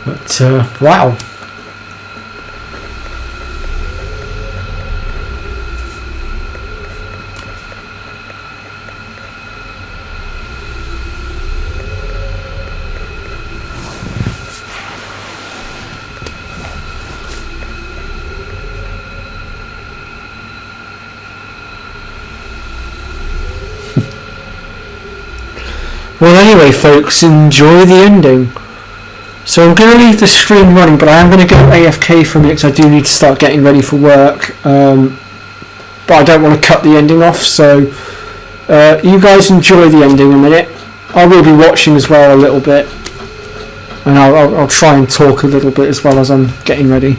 But wow. Well, anyway, folks, enjoy the ending. So I'm going to leave the stream running, but I am going to go AFK for a minute because I do need to start getting ready for work. But I don't want to cut the ending off, so you guys enjoy the ending a minute. I will be watching as well a little bit, and I'll try and talk a little bit as well as I'm getting ready.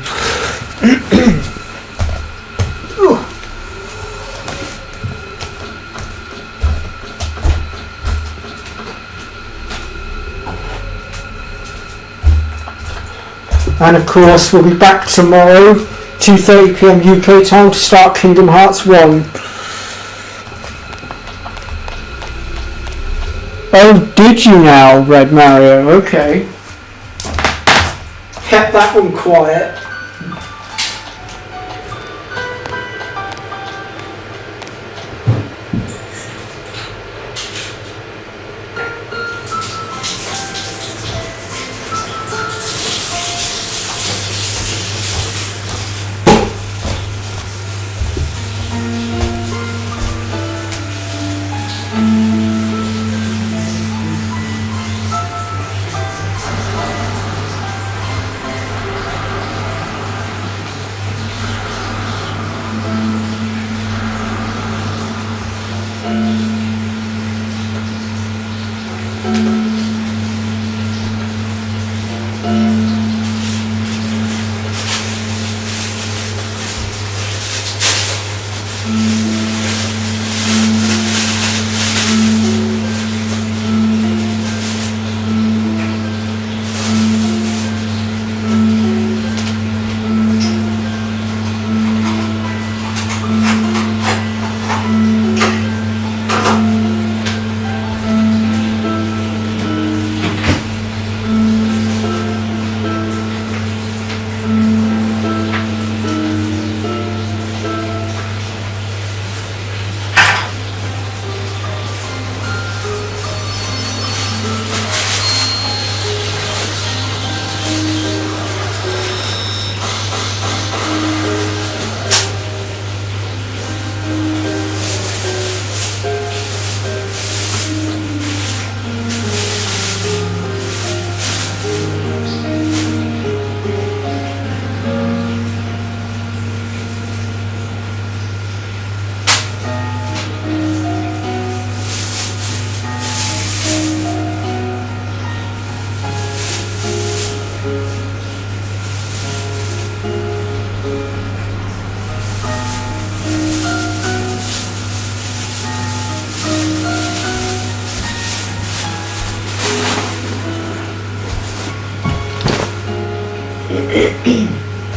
And of course we'll be back tomorrow, 2:30 PM UK time, to start Kingdom Hearts 1. Oh, did you now, Red Mario? Okay. Kept that one quiet.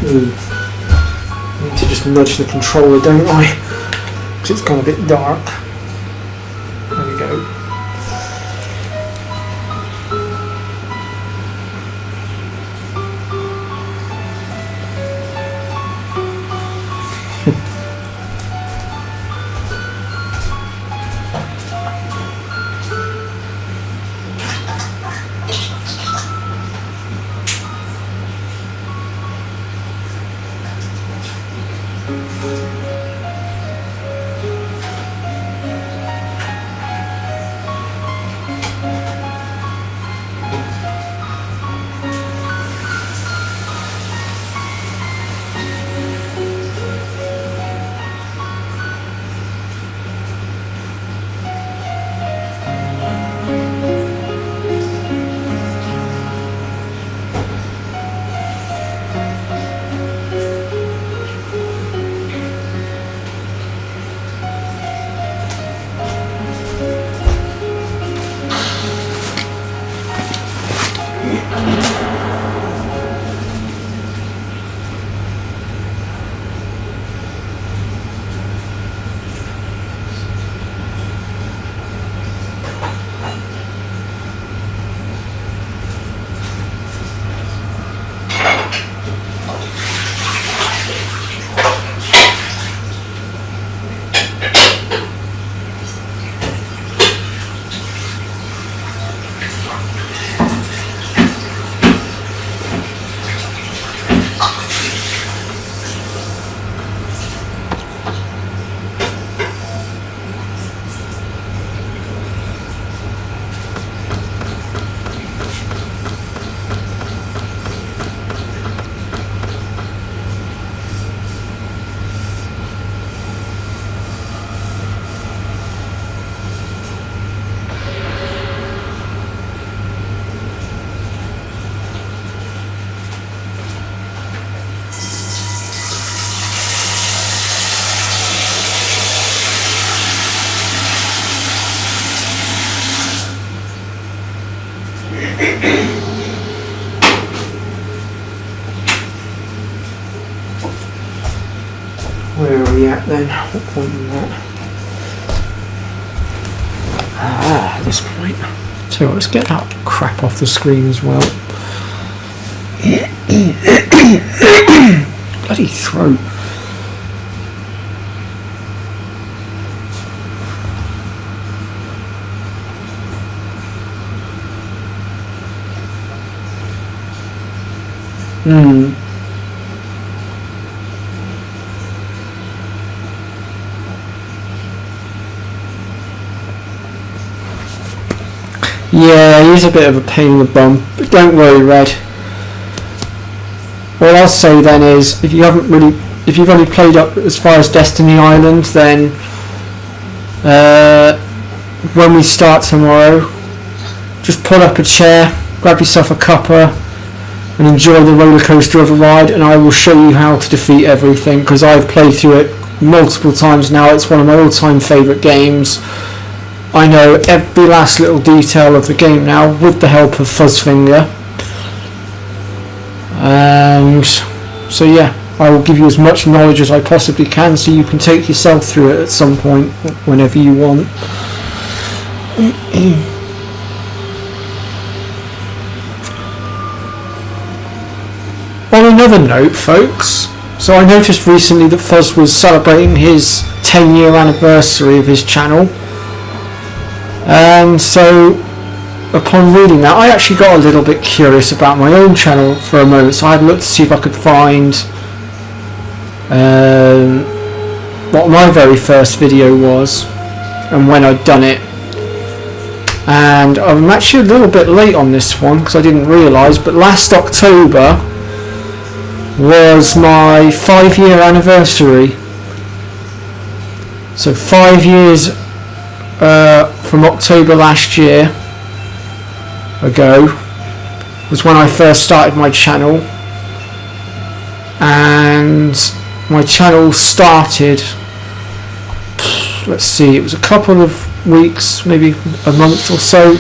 I need to just nudge the controller, don't I? Because it's gone a bit dark. There we go. Where are we at then? What point are we at? Ah, this point. So let's get that crap off the screen as well. Bloody throat. Yeah, he's a bit of a pain in the bum, but don't worry, Red. What I'll say then is, if you've only played up as far as Destiny Island, then when we start tomorrow, just pull up a chair, grab yourself a cuppa, and enjoy the roller coaster of a ride, and I will show you how to defeat everything, because I've played through it multiple times now. It's one of my all-time favourite games. I know every last little detail of the game now with the help of Fuzzfinger. And so yeah, I will give you as much knowledge as I possibly can so you can take yourself through it at some point whenever you want. On another note, folks, so I noticed recently that Fuzz was celebrating his 10-year anniversary of his channel. And so, upon reading that, I actually got a little bit curious about my own channel for a moment. So I had looked to see if I could find what my very first video was and when I'd done it. And I'm actually a little bit late on this one because I didn't realise, but last October was my 5-year anniversary. So 5 years from October last year ago was when I first started my channel, and my channel started, let's see, it was a couple of weeks, maybe a month or so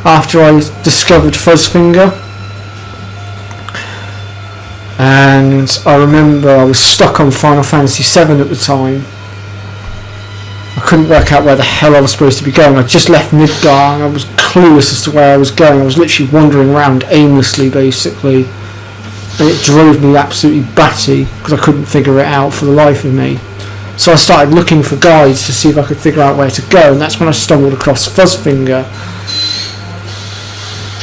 after I discovered Fuzzfinger. And I remember I was stuck on Final Fantasy VII at the time. I couldn't work out where the hell I was supposed to be going. I just left Midgar and I was clueless as to where I was going. I was literally wandering around aimlessly, basically. And it drove me absolutely batty because I couldn't figure it out for the life of me. So I started looking for guides to see if I could figure out where to go, and that's when I stumbled across Fuzzfinger.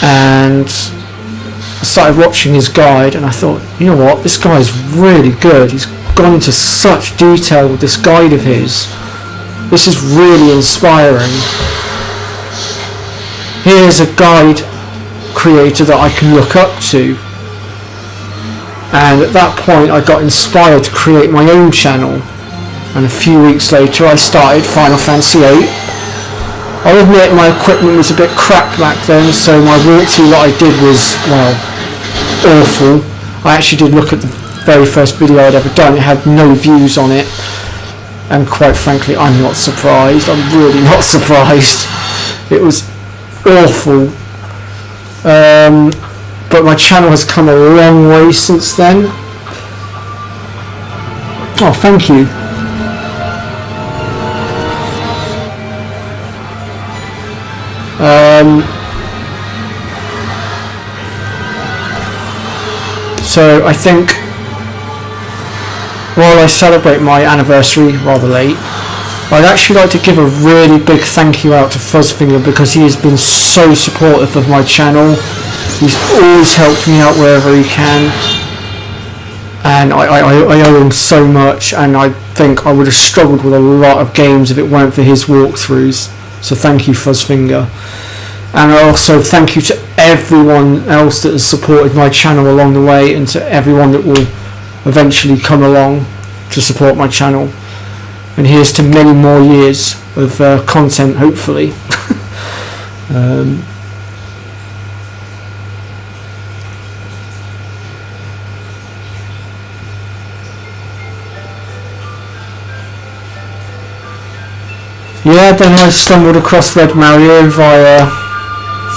And I started watching his guide and I thought, you know what, this guy's really good. He's gone into such detail with this guide of his. This is really inspiring. Here's a guide creator that I can look up to. And at that point I got inspired to create my own channel. And a few weeks later I started Final Fantasy VIII. I'll admit my equipment was a bit crap back then, so my walkthrough that I did was, well, awful. I actually did look at the very first video I'd ever done. It had no views on it. And quite frankly, I'm not surprised. I'm really not surprised. It was awful. But my channel has come a long way since then. Oh, thank you. So I think while I celebrate my anniversary rather late, I'd actually like to give a really big thank you out to Fuzzfinger because he has been so supportive of my channel. He's always helped me out wherever he can, and I owe him so much, and I think I would have struggled with a lot of games if it weren't for his walkthroughs. So thank you, Fuzzfinger. And also thank you to everyone else that has supported my channel along the way, and to everyone that will eventually come along to support my channel. And here's to many more years of content, hopefully. Yeah, then I stumbled across Red Mario via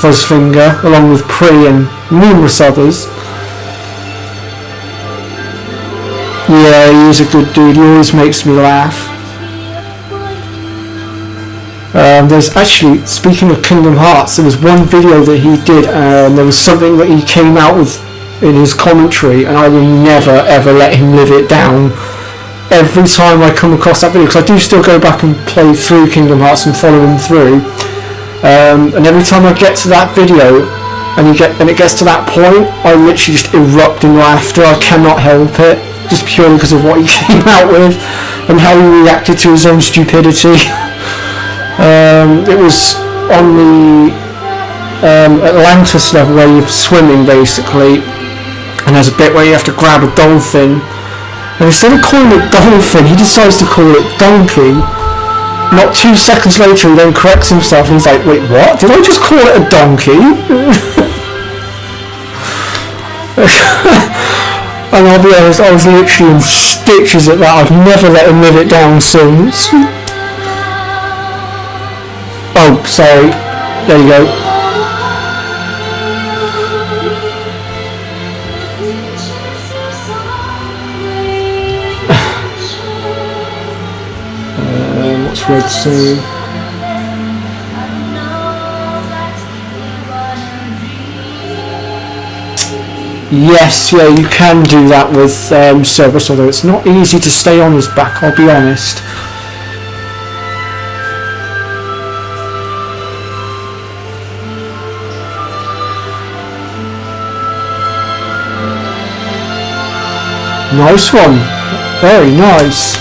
Fuzzfinger, along with Pri and numerous others. Yeah, he is a good dude. He always makes me laugh. There's actually, speaking of Kingdom Hearts, there was one video that he did, and there was something that he came out with in his commentary, and I will never ever let him live it down. Every time I come across that video, because I do still go back and play through Kingdom Hearts and follow him through, and every time I get to that video and it gets to that point, I literally just erupt in laughter. I cannot help it, just purely because of what he came out with and how he reacted to his own stupidity. It was on the Atlantis level where you're swimming basically, and there's a bit where you have to grab a dolphin, and instead of calling it dolphin, he decides to call it donkey. Not 2 seconds later, he then corrects himself and he's like, wait, what? Did I just call it a donkey? And I'll be honest, I was literally in stitches at that. I've never let him live it down since. Oh, sorry. There you go. What's Red saying? Yes, yeah, you can do that with Cerberus, although it's not easy to stay on his back, I'll be honest. Nice one. Very nice.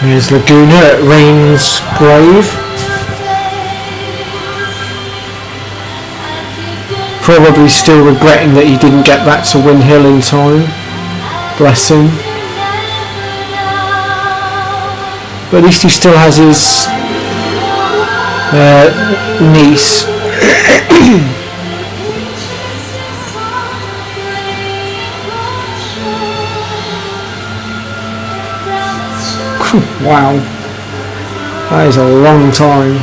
Here's Laguna at Rain's grave. Probably still regretting that he didn't get back to Win Hill in time. Bless him. But at least he still has his niece. Wow, that is a long time.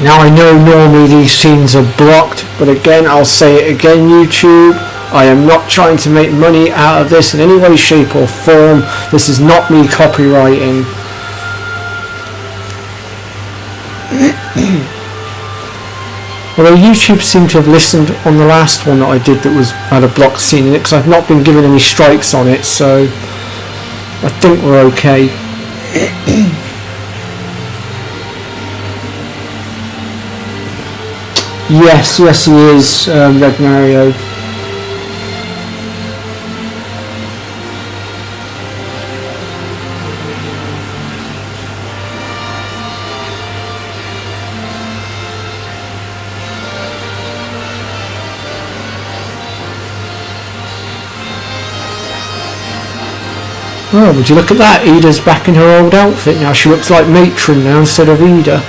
Now I know normally these scenes are blocked, but again, I'll say it again, YouTube, I am not trying to make money out of this in any way, shape or form. This is not me copywriting. Although YouTube seemed to have listened on the last one that I did that had a blocked scene in it, because I've not been given any strikes on it, so I think we're okay. Yes, he is, Red Mario. Oh, would you look at that? Ida's back in her old outfit now. She looks like Matron now instead of Ida.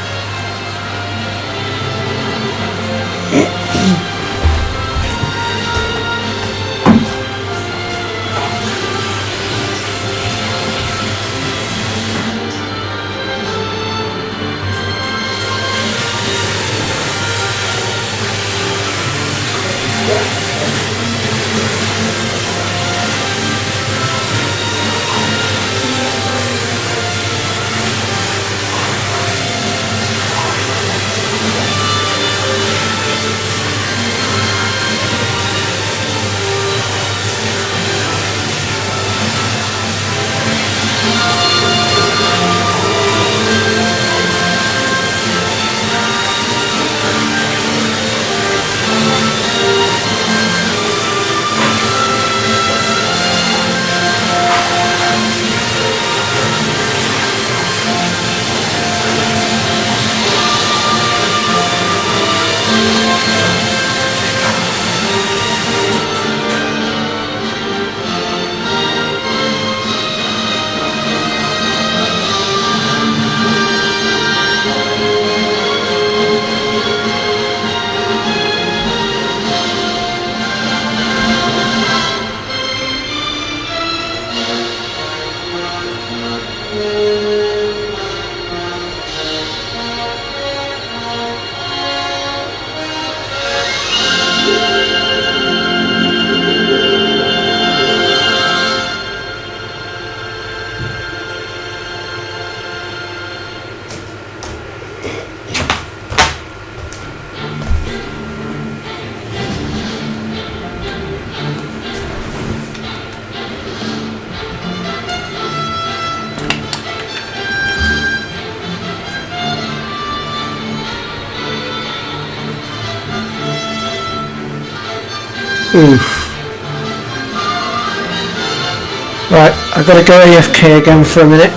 Oof. Right, I've got to go AFK again for a minute.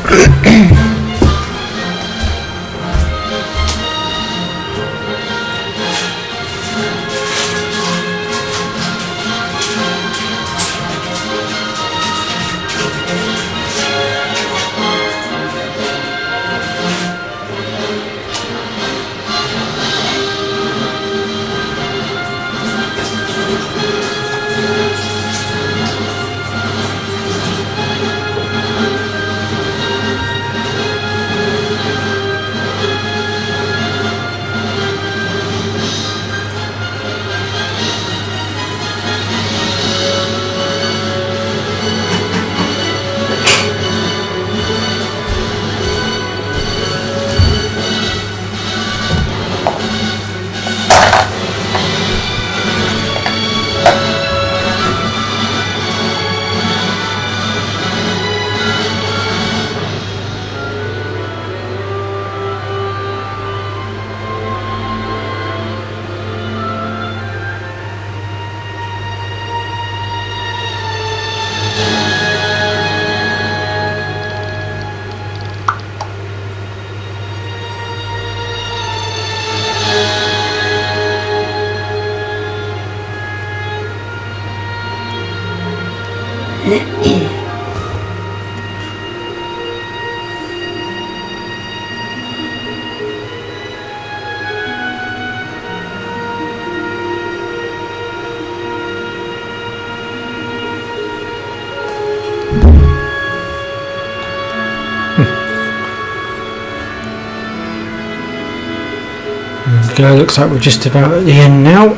Looks like we're just about at the end now.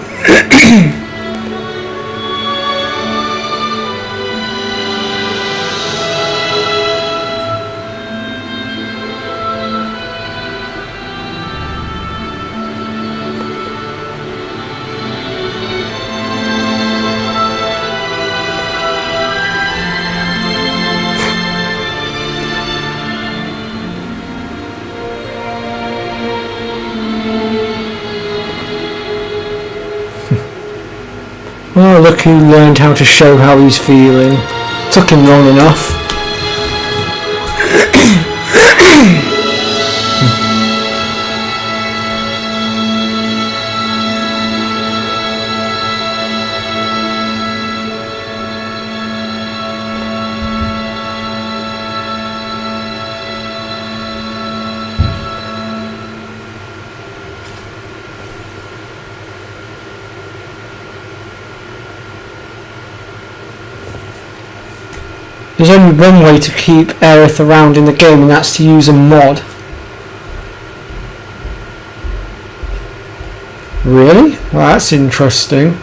Oh, look who learned how to show how he's feeling. Took him long enough. There's only one way to keep Aerith around in the game, and that's to use a mod. Really? Well, that's interesting.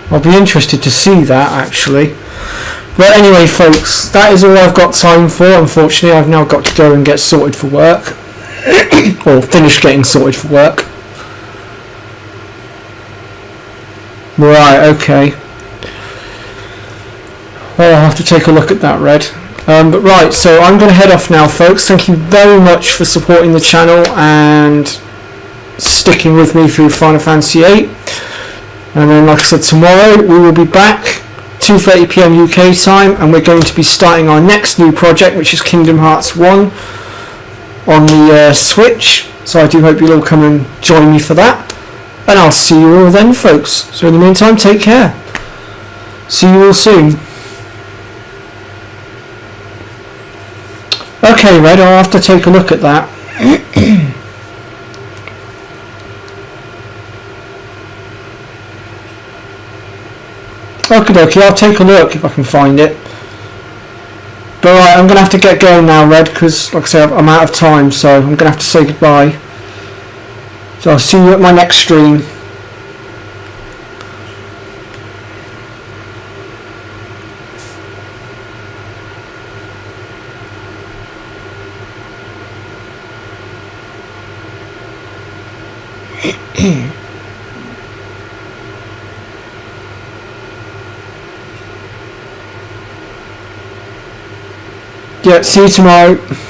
I'll be interested to see that, actually. But anyway, folks, that is all I've got time for. Unfortunately, I've now got to go and get sorted for work. Or finish getting sorted for work. Right, okay. Well, I'll have to take a look at that, Red. But right, so I'm going to head off now, folks. Thank you very much for supporting the channel and sticking with me through Final Fantasy VIII. And then, like I said, tomorrow we will be back, 2:30 PM UK time, and we're going to be starting our next new project, which is Kingdom Hearts 1 on the Switch. So I do hope you'll all come and join me for that. And I'll see you all then, folks. So in the meantime, take care. See you all soon. Okay, Red, I'll have to take a look at that. Okay, I'll take a look if I can find it. But right, I'm going to have to get going now, Red, because, like I said, I'm out of time, so I'm going to have to say goodbye. So I'll see you at my next stream. Yeah, see you tomorrow.